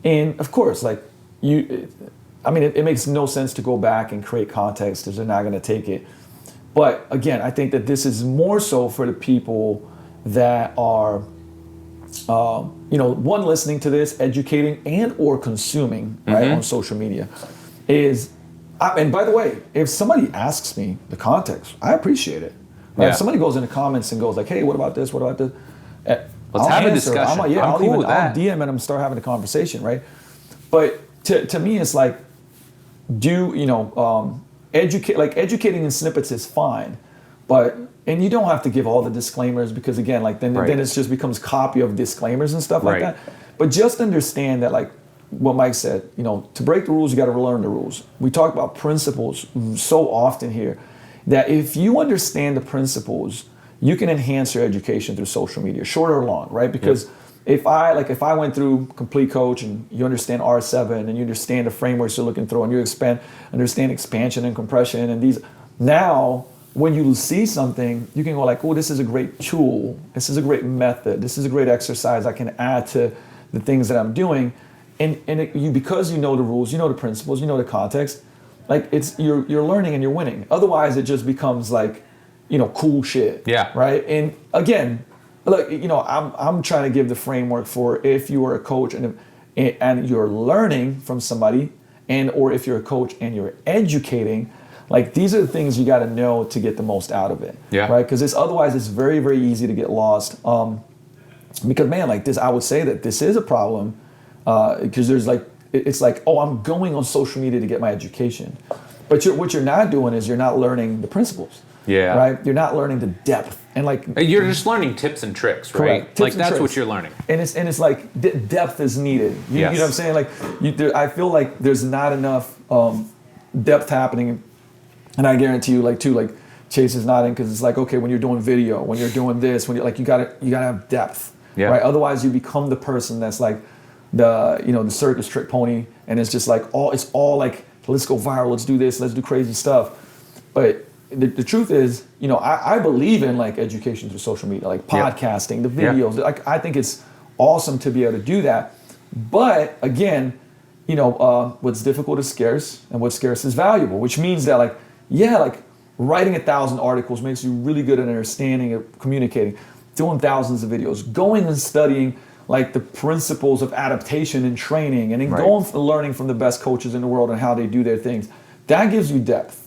Speaker 1: And of course, like it makes no sense to go back and create context because they're not going to take it. But again, I think that this is more so for the people that are, one, listening to this, educating, and or consuming right on social media. And by the way, if somebody asks me the context, I appreciate it. Right? If somebody goes in the comments and goes like, "Hey, what about this? What about this?"
Speaker 2: Let's have a discussion.
Speaker 1: I'll
Speaker 2: cool with that.
Speaker 1: I'll DM and start having a conversation, right? But to me, it's like, educating in snippets is fine, and you don't have to give all the disclaimers because again, like then it just becomes copy of disclaimers and stuff like that. But just understand that, like what Mike said, you know, to break the rules, you got to relearn the rules. We talk about principles so often here that if you understand the principles, you can enhance your education through social media, short or long, right? Because if I went through Complete Coach and you understand R7 and you understand the frameworks you're looking through and you understand expansion and compression and these, now when you see something, you can go like, oh, this is a great tool. This is a great method. This is a great exercise I can add to the things that I'm doing. And because you know the rules, you know the principles, you know the context, like you're learning and you're winning. Otherwise, it just becomes like, cool shit.
Speaker 2: Yeah.
Speaker 1: Right. And again, look, I'm trying to give the framework for if you are a coach and you're learning from somebody, or if you're a coach and you're educating, like these are the things you got to know to get the most out of it.
Speaker 2: Yeah.
Speaker 1: Right. Because otherwise it's very, very easy to get lost. Because man, like this, I would say that this is a problem. Because it's like, oh, I'm going on social media to get my education, but what you're not doing is you're not learning the principles.
Speaker 2: Yeah.
Speaker 1: Right. You're not learning the depth, and like
Speaker 2: you're just learning tips and tricks, right?
Speaker 1: Correct. Tips and
Speaker 2: That's
Speaker 1: tricks.
Speaker 2: what you're learning.
Speaker 1: And it's like depth is needed. You know what I'm saying? Like I feel like there's not enough depth happening, and I guarantee you, like Chase is nodding because it's like, okay, when you're doing video, when you're doing this, when you're like you gotta have depth.
Speaker 2: Yeah.
Speaker 1: Right. Otherwise, you become the person that's like the circus trick pony, and it's just like it's all like, let's go viral, let's do this, let's do crazy stuff. But the truth is, I believe in like education through social media, like podcasting, the videos. Like I think it's awesome to be able to do that. But again, what's difficult is scarce, and what's scarce is valuable. Which means that like writing 1,000 articles makes you really good at understanding and communicating. Doing thousands of videos, going and studying like the principles of adaptation and training, and then going and learning from the best coaches in the world and how they do their things. That gives you depth.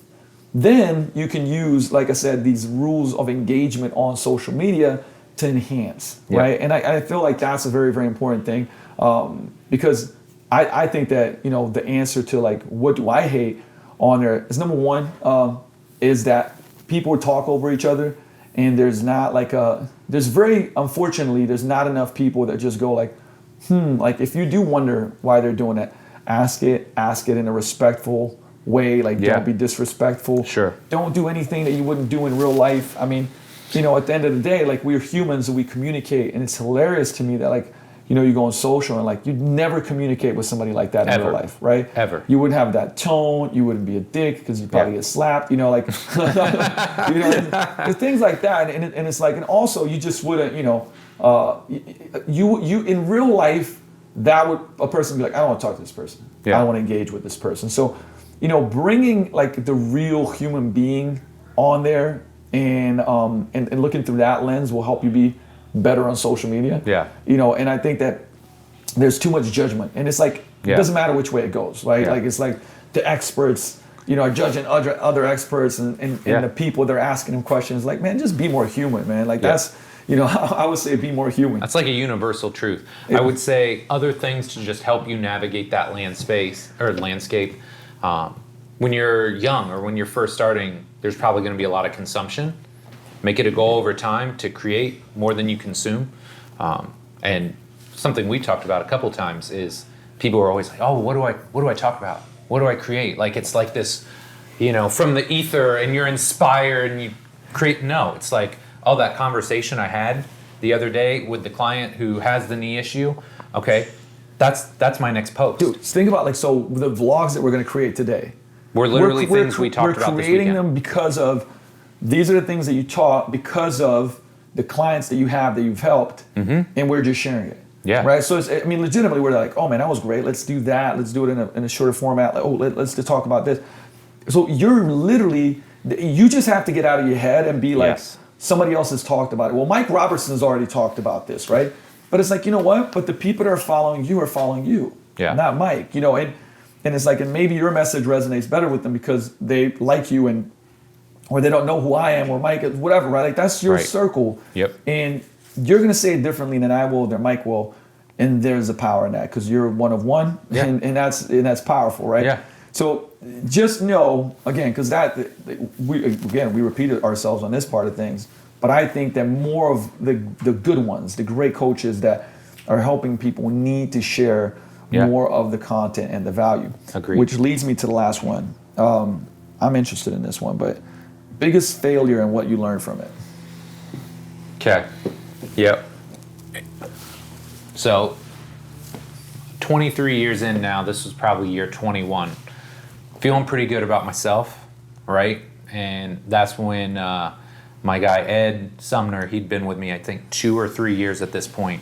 Speaker 1: Then you can use, like I said, these rules of engagement on social media to enhance, right? And I feel like that's a very, very important thing, because I think that, the answer to like, what do I hate on there is, number one, is that people talk over each other, and there's not like unfortunately, there's not enough people that just go like, like if you do wonder why they're doing that, ask it in a respectful way, like don't be disrespectful.
Speaker 2: Sure.
Speaker 1: Don't do anything that you wouldn't do in real life. I mean, at the end of the day, like we're humans and we communicate, and it's hilarious to me that like, you go on social and like you'd never communicate with somebody like that in real life, right?
Speaker 2: Ever.
Speaker 1: You wouldn't have that tone. You wouldn't be a dick because you'd probably get slapped. Like, there's things like that, and it's like, and also you just wouldn't, you in real life, that would a person be like, I don't want to talk to this person. I don't want to engage with this person. So, bringing like the real human being on there and looking through that lens will help you be better on social media. Yeah. And I think that there's too much judgment, and it's like it doesn't matter which way it goes, right? Like it's like the experts, are judging other experts, and the people they're asking them questions. Like, man, just be more human, man. Like that's, I would say be more human.
Speaker 2: That's like a universal truth. I would say other things to just help you navigate that landscape. When you're young or when you're first starting, there's probably going to be a lot of consumption. Make it a goal over time to create more than you consume. And something we talked about a couple times is people are always like, oh, what do I talk about? What do I create? Like it's like this, from the ether, and you're inspired and you create. No, it's like, oh, that conversation I had the other day with the client who has the knee issue. Okay, that's my next post.
Speaker 1: Dude, think about so the vlogs that we're going to create today.
Speaker 2: We're literally things we talked about this weekend. We're creating them because of, these are the things that you taught because of the clients that you have that you've helped, and we're just sharing it. Yeah. Right. So legitimately, we're like, oh man, that was great. Let's do that. Let's do it in a shorter format. Like, let's just talk about this. So you're literally, you just have to get out of your head and be like, somebody else has talked about it. Well, Mike Robertson has already talked about this, right? But it's like, you know what? But the people that are following you, not Mike. And it's like, and maybe your message resonates better with them because they like you, or they don't know who I am or Mike, whatever, right? Like that's your circle. Yep. And you're going to say it differently than I will, than Mike will. And there's a power in that because you're one of one, and that's powerful, right? Yeah. So just know, again, because we repeated ourselves on this part of things, but I think that more of the good ones, the great coaches that are helping people, need to share more of the content and the value. Agreed. Which leads me to the last one. I'm interested in this one, but biggest failure and what you learned from it. Okay. Yep. So 23 years in now, this was probably year 21. Feeling pretty good about myself, right? And that's when my guy Ed Sumner, he'd been with me, I think, 2 or 3 years at this point.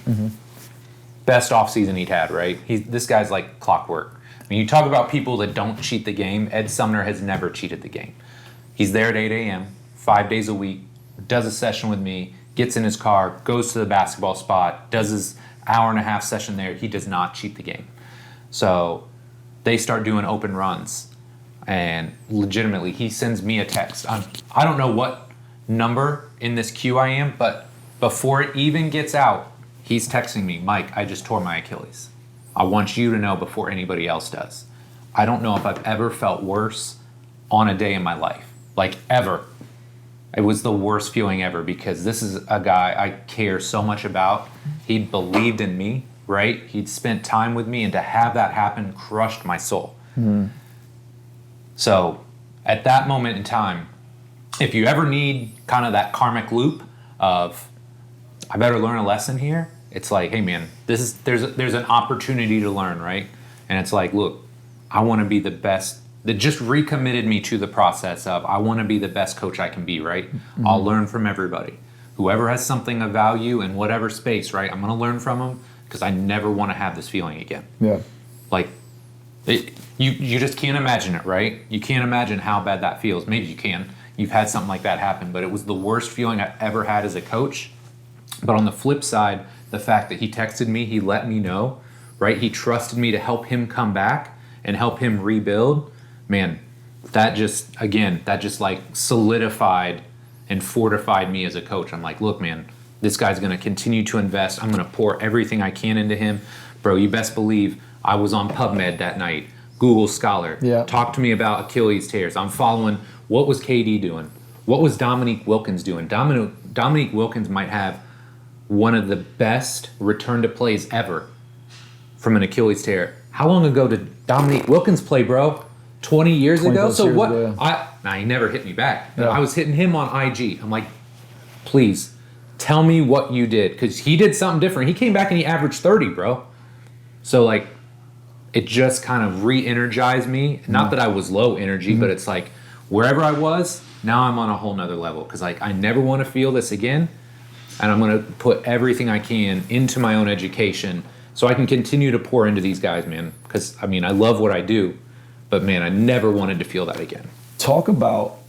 Speaker 2: Best off season he'd had, right? This guy's like clockwork. I mean, you talk about people that don't cheat the game. Ed Sumner has never cheated the game. He's there at 8 a.m., 5 days a week, does a session with me, gets in his car, goes to the basketball spot, does his hour-and-a-half session there. He does not cheat the game. So they start doing open runs. And legitimately, he sends me a text. I don't know what number in this queue I am, but before it even gets out, he's texting me, Mike, I just tore my Achilles. I want you to know before anybody else does. I don't know if I've ever felt worse on a day in my life. Like, ever. It was the worst feeling ever because this is a guy I care so much about. He believed in me, right? He'd spent time with me, and to have that happen crushed my soul. So at that moment in time, if you ever need kind of that karmic loop of, I better learn a lesson here, it's like, hey man, there's an opportunity to learn, right? And it's like, look, I want to be the best. That just recommitted me to the process of, I want to be the best coach I can be, right? I'll learn from everybody. Whoever has something of value in whatever space, right? I'm going to learn from them because I never want to have this feeling again.
Speaker 1: Yeah.
Speaker 2: Like, you just can't imagine it, right? You can't imagine how bad that feels. Maybe you can. You've had something like that happen, but it was the worst feeling I ever had as a coach. But on the flip side, the fact that he texted me, he let me know, right? He trusted me to help him come back and help him rebuild. Man, that just like solidified and fortified me as a coach. I'm like, look, man, this guy's going to continue to invest. I'm going to pour everything I can into him. Bro, you best believe I was on PubMed that night, Google Scholar.
Speaker 1: Yeah.
Speaker 2: Talk to me about Achilles tears. I'm following what was KD doing? What was Dominique Wilkins doing? Dominique Wilkins might have one of the best return to plays ever from an Achilles tear. How long ago did Dominique Wilkins play, bro? 20 years ago? So
Speaker 1: years
Speaker 2: what?
Speaker 1: ago, yeah.
Speaker 2: He never hit me back.
Speaker 1: Yeah.
Speaker 2: I was hitting him on IG. I'm like, please, tell me what you did. Because he did something different. He came back and he averaged 30, bro. So, like, it just kind of re-energized me. Not that I was low energy, but it's like, wherever I was, now I'm on a whole nother level. Because, like, I never want to feel this again. And I'm going to put everything I can into my own education so I can continue to pour into these guys, man. Because, I mean, I love what I do. But, man, I never wanted to feel that again.
Speaker 1: Talk about,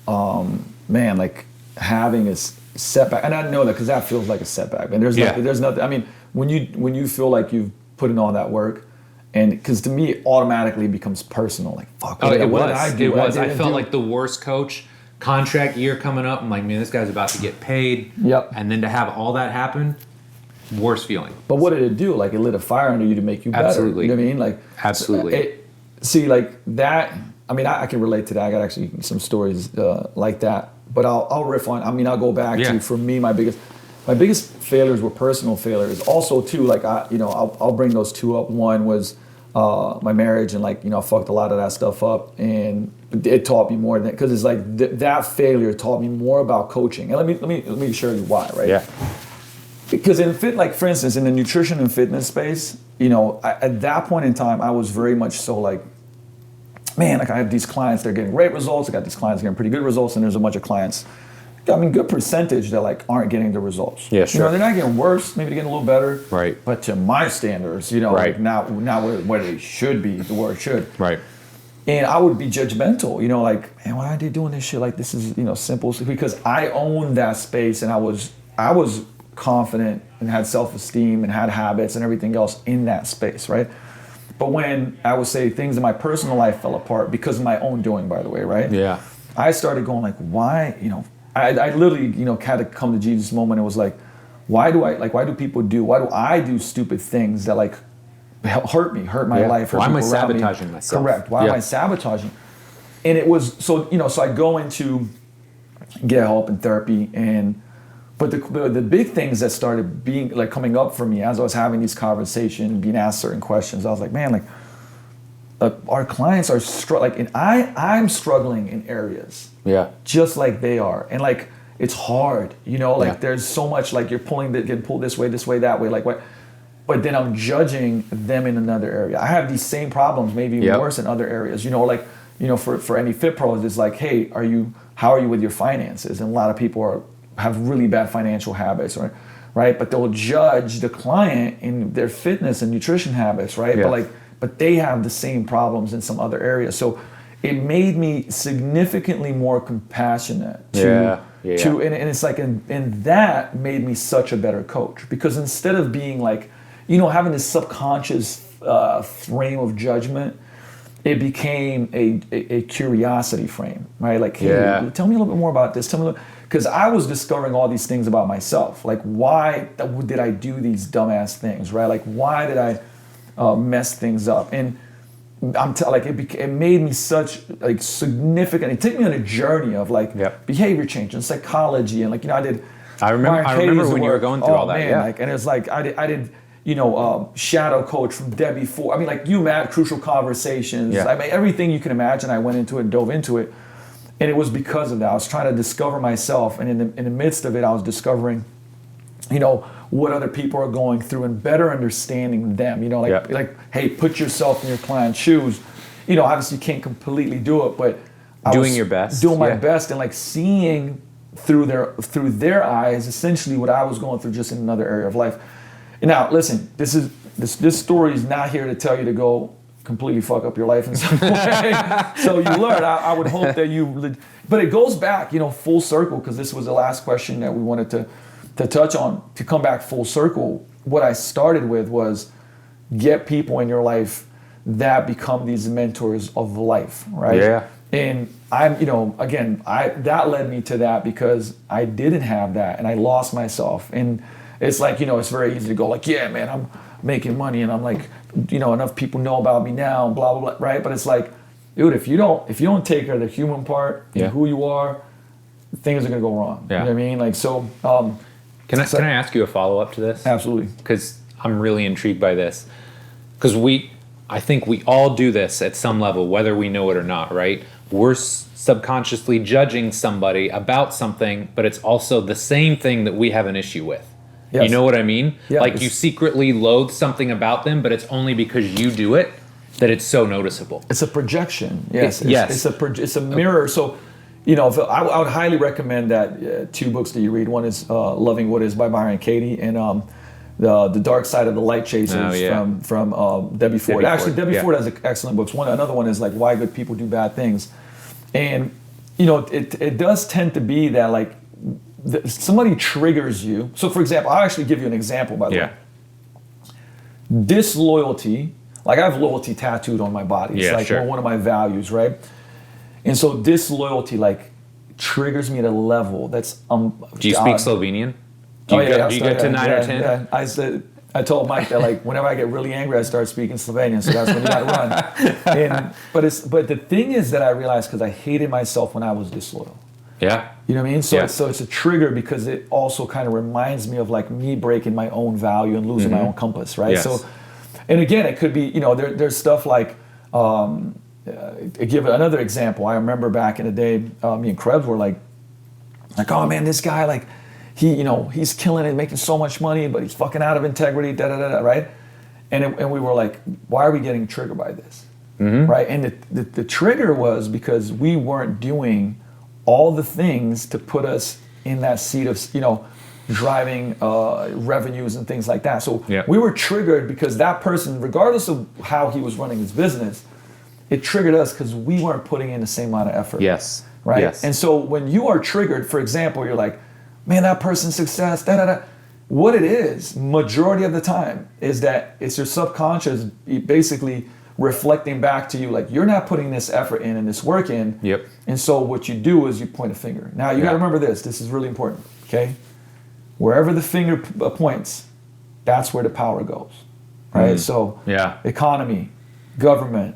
Speaker 1: man, like having a setback. And I know that because that feels like a setback. And there's nothing. I mean, when you feel like you've put in all that work, and because to me, it automatically becomes personal. Like, fuck, what did I do?
Speaker 2: I felt like the worst coach. Contract year coming up. I'm like, man, this guy's about to get paid.
Speaker 1: Yep.
Speaker 2: And then to have all that happen, worst feeling.
Speaker 1: But what did it do? Like, it lit a fire under you to make you better.
Speaker 2: Absolutely.
Speaker 1: You know what I mean? Like,
Speaker 2: absolutely.
Speaker 1: See, like that. I mean, I can relate to that. I got actually some stories like that. But I'll riff on. I mean, I'll go back to, for me, my biggest failures were personal failures. Also, too, like I'll bring those two up. One was my marriage, and like I fucked a lot of that stuff up, and it taught me more than, because it's like that failure taught me more about coaching. And let me show you why, right?
Speaker 2: Yeah.
Speaker 1: Because for instance, in the nutrition and fitness space, at that point in time, I was very much so like, man, like I have these clients, they're getting great results. I got these clients getting pretty good results, and there's a bunch of clients, I mean, good percentage that like aren't getting the results.
Speaker 2: Yeah, sure.
Speaker 1: They're not getting worse, maybe they're getting a little better.
Speaker 2: Right.
Speaker 1: But to my standards,
Speaker 2: right.
Speaker 1: like not where they should be, the word should.
Speaker 2: Right.
Speaker 1: And I would be judgmental, like, man, why are they doing this shit? Like, this is, simple, because I owned that space, and I was confident and had self-esteem and had habits and everything else in that space, right? But when I would say things in my personal life fell apart because of my own doing, by the way, right?
Speaker 2: Yeah.
Speaker 1: I started going like, why, I literally, had to come to Jesus moment. It was like, why do I do stupid things that like hurt my life?
Speaker 2: Why am I sabotaging myself?
Speaker 1: Correct. Why am I sabotaging? And it was, so I go into get help and therapy, but the big things that started being like coming up for me as I was having these conversations, being asked certain questions, I was like, man, like our clients are struggling, and I'm struggling in areas, just like they are, and like it's hard, there's so much, like you're getting pulled this way, that way, like what, but then I'm judging them in another area. I have these same problems, maybe even worse in other areas. For any fit pros, it's like, hey, how are you with your finances? And a lot of people have really bad financial habits, right? But they'll judge the client in their fitness and nutrition habits, right?
Speaker 2: Yeah.
Speaker 1: But they have the same problems in some other areas. So it made me significantly more compassionate and it's like, and that made me such a better coach, because instead of being like, having this subconscious frame of judgment, it became a curiosity frame, right? Like, hey, tell me a little bit more about this. Because I was discovering all these things about myself. Like, why did I do these dumbass things, right? Like, why did I mess things up? And it made me such like significant. It took me on a journey of behavior change and psychology, and
Speaker 2: I remember when you were going through all that.
Speaker 1: Man, and it's like I did shadow coach from Debbie Ford. I mean, you had crucial conversations.
Speaker 2: Yeah.
Speaker 1: I mean, everything you can imagine. I went into it and dove into it, and it was because of that. I was trying to discover myself, and in the midst of it, I was discovering, what other people are going through and better understanding them. Hey, put yourself in your client's shoes. Obviously you can't completely do it, but
Speaker 2: doing your best,
Speaker 1: doing my best, and seeing through their eyes, essentially what I was going through just in another area of life. And now, listen, this story is not here to tell you to go completely fuck up your life in some way. So you learn. I would hope that but it goes back, full circle, because this was the last question that we wanted to touch on, to come back full circle. What I started with was get people in your life that become these mentors of life, right?
Speaker 2: Yeah.
Speaker 1: And I'm, that led me to that, because I didn't have that and I lost myself. And it's like, it's very easy to go like, yeah, man, I'm making money and I'm like, enough people know about me now, blah, blah, blah, right? But it's like, dude, if you don't take care of the human part and who you are, things are gonna go wrong.
Speaker 2: Yeah.
Speaker 1: You know what I mean? Like, so,
Speaker 2: Can I ask you a follow-up to this?
Speaker 1: Absolutely.
Speaker 2: Because I'm really intrigued by this. Because I think we all do this at some level, whether we know it or not, right? We're subconsciously judging somebody about something, but it's also the same thing that we have an issue with. Yes. You know what I mean?
Speaker 1: Yeah,
Speaker 2: like you secretly loathe something about them, but it's only because you do it that it's so noticeable.
Speaker 1: It's a projection. Yes.
Speaker 2: Yes.
Speaker 1: It's a mirror. So, I would highly recommend that two books that you read. One is Loving What Is by Byron Katie, and the Dark Side of the Light Chasers from Debbie Ford. Debbie Ford has excellent books. Another one is like Why Good People Do Bad Things, and it does tend to be that like somebody triggers you. So for example, I'll actually give you an example, by the way. Disloyalty, like I have loyalty tattooed on my body. It's like one of my values, right? And so disloyalty like triggers me at a level that's
Speaker 2: Do you speak Slovenian? Do you get to 9 or 10?
Speaker 1: Yeah. I told Mike that like whenever I get really angry, I start speaking Slovenian. So that's when you got to run. But the thing is that I realized, because I hated myself when I was disloyal.
Speaker 2: Yeah.
Speaker 1: You know what I mean? So it's a trigger, because it also kind of reminds me of like me breaking my own value and losing my own compass, right?
Speaker 2: Yes.
Speaker 1: So, and again, it could be, there's stuff like, give another example. I remember back in the day, me and Krebs were like, oh man, this guy, like, he's killing it, making so much money, but he's fucking out of integrity, right? And we were like, why are we getting triggered by this, right? And the trigger was because we weren't doing all the things to put us in that seat of, driving revenues and things like that. So we were triggered because that person, regardless of how he was running his business, it triggered us because we weren't putting in the same amount of effort.
Speaker 2: Yes.
Speaker 1: Right?
Speaker 2: Yes.
Speaker 1: And so when you are triggered, for example, you're like, man, that person's success, What it is, majority of the time, is that it's your subconscious basically reflecting back to you, like, you're not putting this effort in and this work in.
Speaker 2: Yep.
Speaker 1: And so what you do is you point a finger. Now, you got to remember this. This is really important, okay? Wherever the finger points, that's where the power goes, right? So economy, government,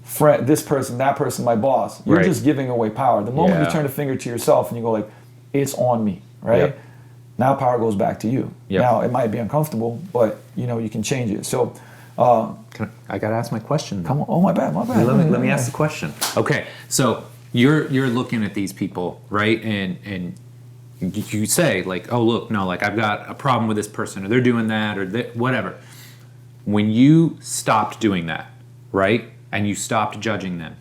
Speaker 1: friend, this person, that person, my boss. You're just giving away power. The moment you turn the finger to yourself and you go like, it's on me, right? Now power goes back to you. Now it might be uncomfortable, but you can change it. So
Speaker 2: I gotta ask my question.
Speaker 1: Come on. Oh, my bad.
Speaker 2: Let me ask the question. Okay, so you're looking at these people, right? And you say like, oh look, no, like I've got a problem with this person, or they're doing that, or whatever. when you stopped doing that, right, and you stopped judging them,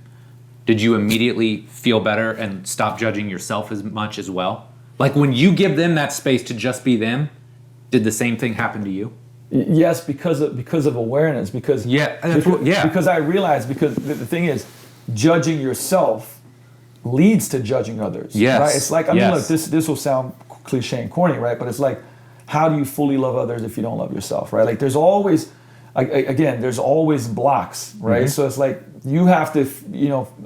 Speaker 2: did you immediately feel better and stop judging yourself as much as well? Like when you give them that space to just be them, did the same thing happen to you?
Speaker 1: Yes, because of awareness. Because I realized, because the thing is, judging yourself leads to judging others.
Speaker 2: Yes.
Speaker 1: Right? It's like, I mean, look, this will sound cliche and corny, right? But it's like, how do you fully love others if you don't love yourself, right? Like there's always, again, there's always blocks, right? So it's like, you have to,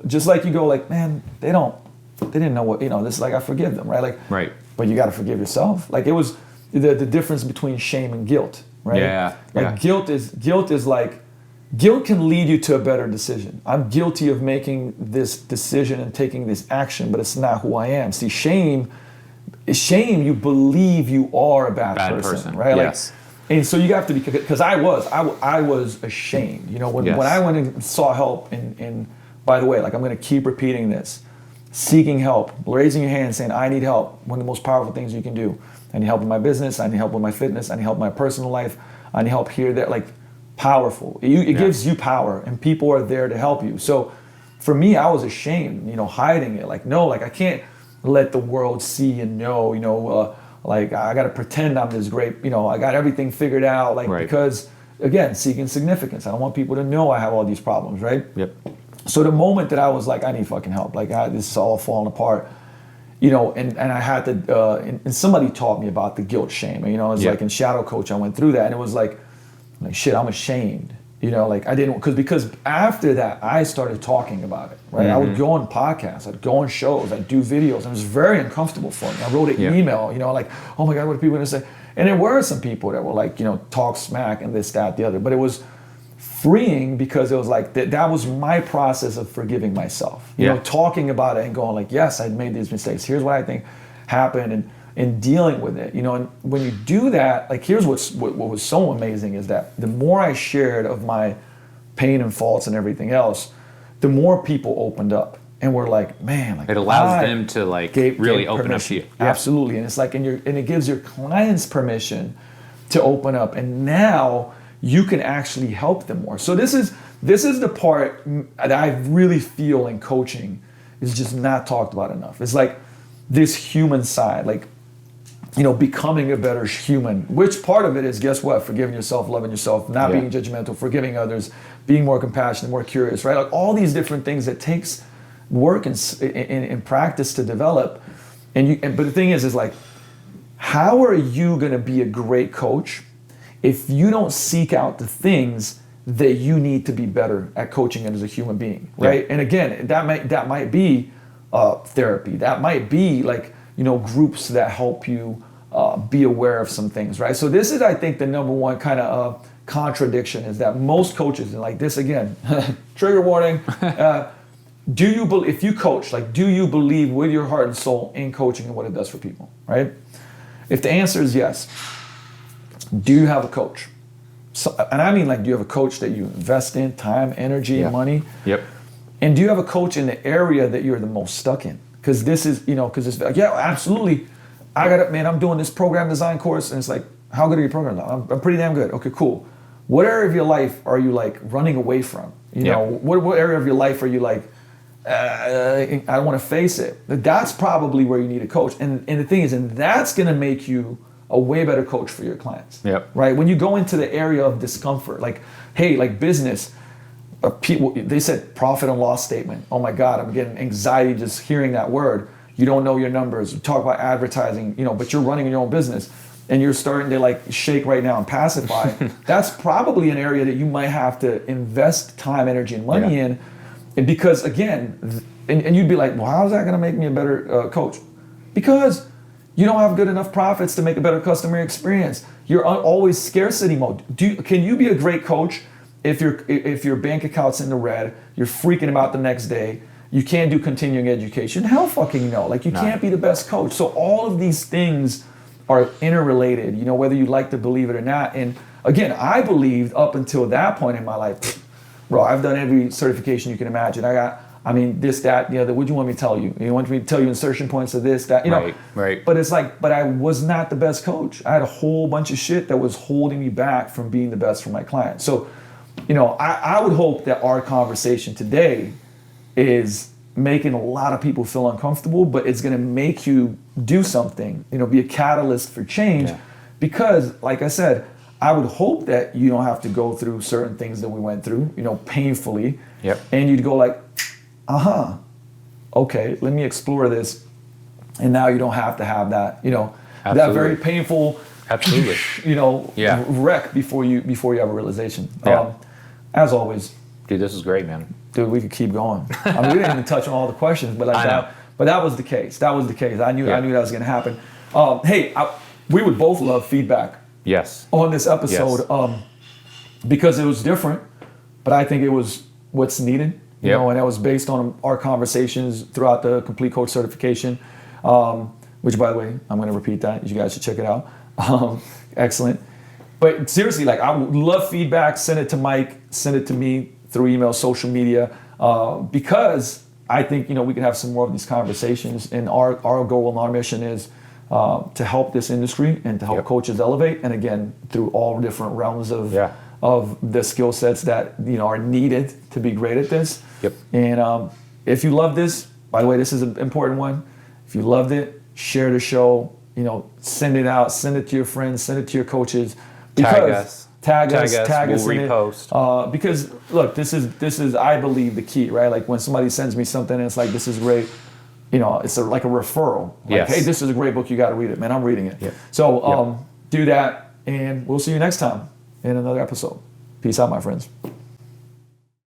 Speaker 1: just like you go like, man, they didn't know what, this is like, I forgive them, right? Like,
Speaker 2: right.
Speaker 1: But you got to forgive yourself. Like it was the difference between shame and guilt, right? Guilt is like, guilt can lead you to a better decision. I'm guilty of making this decision and taking this action, but it's not who I am. See, shame, you believe you are a bad person, right?
Speaker 2: Yes.
Speaker 1: And so you have to be, because I was ashamed. When I went and sought help, and by the way, like I'm going to keep repeating this, seeking help, raising your hand, saying I need help. One of the most powerful things you can do. I need help with my business. I need help with my fitness. I need help with my personal life. I need help here, there. Like powerful. It gives you power, and people are there to help you. So for me, I was ashamed, hiding it. Like no, like I can't let the world see and know. Like I got to pretend I'm this great, I got everything figured out, like because again, seeking significance. I don't want people to know I have all these problems, right?
Speaker 2: Yep.
Speaker 1: So the moment that I was like, I need fucking help, like this is all falling apart, and I had to, and somebody taught me about the guilt shame. It's like in Shadow Coach, I went through that, and it was like shit, I'm ashamed. Like I didn't, because after that I started talking about it, right? I would go on podcasts, I'd go on shows, I'd do videos, and it was very uncomfortable for me. I wrote an email, like, oh my God, what are people gonna say? And there were some people that were like, talk smack and this, that, the other, but it was freeing because it was like, that was my process of forgiving myself, talking about it and going like, yes, I'd made these mistakes. Here's what I think happened, and dealing with it, and when you do that, like here's what was so amazing is that the more I shared of my pain and faults and everything else, the more people opened up and were like, man, like
Speaker 2: it allows them to like really open up to you.
Speaker 1: Absolutely, and it's like, and it gives your clients permission to open up, and now you can actually help them more. So this is the part that I really feel in coaching is just not talked about enough. It's like this human side, like becoming a better human, which part of it is, guess what? Forgiving yourself, loving yourself, not being judgmental, forgiving others, being more compassionate, more curious, right? Like all these different things that takes work and practice to develop. But the thing is like, how are you going to be a great coach if you don't seek out the things that you need to be better at coaching as a human being, right? And again, that might be therapy. That might be like, groups that help you be aware of some things, right? So this is, I think, the number one kind of contradiction is that most coaches, and like this again, trigger warning, if you coach, like, do you believe with your heart and soul in coaching and what it does for people, right? If the answer is yes, do you have a coach? So, and I mean, like, do you have a coach that you invest in time, energy, money?
Speaker 2: Yep.
Speaker 1: And do you have a coach in the area that you're the most stuck in? Because this is, because it's like, yeah, absolutely. I'm doing this program design course, and it's like, how good are your program? I'm pretty damn good. Okay, cool. What area of your life are you like running away from? What area of your life are you like, I don't want to face it? That's probably where you need a coach. And the thing is, and that's going to make you a way better coach for your clients.
Speaker 2: Yep.
Speaker 1: Right? When you go into the area of discomfort, like, hey, like business, people, they said profit and loss statement. Oh my God, I'm getting anxiety just hearing that word. You don't know your numbers. You talk about advertising, but you're running your own business and you're starting to like shake right now and pacify. That's probably an area that you might have to invest time, energy, and money in. And because again, and you'd be like, well, how's that going to make me a better coach? Because you don't have good enough profits to make a better customer experience. You're always scarcity mode. Can you be a great coach if your bank account's in the red, you're freaking about the next day, you can't do continuing education? Hell fucking no. Like you can't be the best coach. So all of these things are interrelated, whether you like to believe it or not. And again, I believed up until that point in my life, bro, I've done every certification you can imagine. I I mean, this, that, the other. What do you want me to tell you? You want me to tell you insertion points of this, that,
Speaker 2: Right.
Speaker 1: But it's like, but I was not the best coach. I had a whole bunch of shit that was holding me back from being the best for my clients. So, I would hope that our conversation today is making a lot of people feel uncomfortable, but it's going to make you do something, be a catalyst for change.
Speaker 2: Yeah.
Speaker 1: Because, like I said, I would hope that you don't have to go through certain things that we went through, painfully.
Speaker 2: Yep.
Speaker 1: And you'd go like, okay, let me explore this. And now you don't have to have that, that very painful, wreck before you have a realization.
Speaker 2: Yeah.
Speaker 1: As always,
Speaker 2: dude, this is great, man.
Speaker 1: Dude, we could keep going. I mean, we didn't even touch on all the questions, but that was the case. That was the case. I knew that was going to happen. We would both love feedback.
Speaker 2: Yes.
Speaker 1: On this episode, because it was different, but I think it was what's needed. And that was based on our conversations throughout the Complete Coach certification, which, by the way, I'm going to repeat that. You guys should check it out. Excellent. But seriously, I would love feedback. Send it to Mike. Send it to me through email, social media, because I think we can have some more of these conversations. And our goal and our mission is to help this industry and to help coaches elevate. And again, through all different realms of the skill sets that are needed to be great at this.
Speaker 2: Yep.
Speaker 1: And if you love this, by the way, this is an important one. If you loved it, share the show. Send it out. Send it to your friends. Send it to your coaches.
Speaker 2: Tag us.
Speaker 1: Tag us.
Speaker 2: We'll
Speaker 1: in
Speaker 2: repost.
Speaker 1: it. Because look, this is I believe the key, right? Like when somebody sends me something and it's like, this is great. It's like a referral. Like, hey, this is a great book. You got to read it, man. I'm reading it. Yep. So do that, and we'll see you next time in another episode. Peace out, my friends.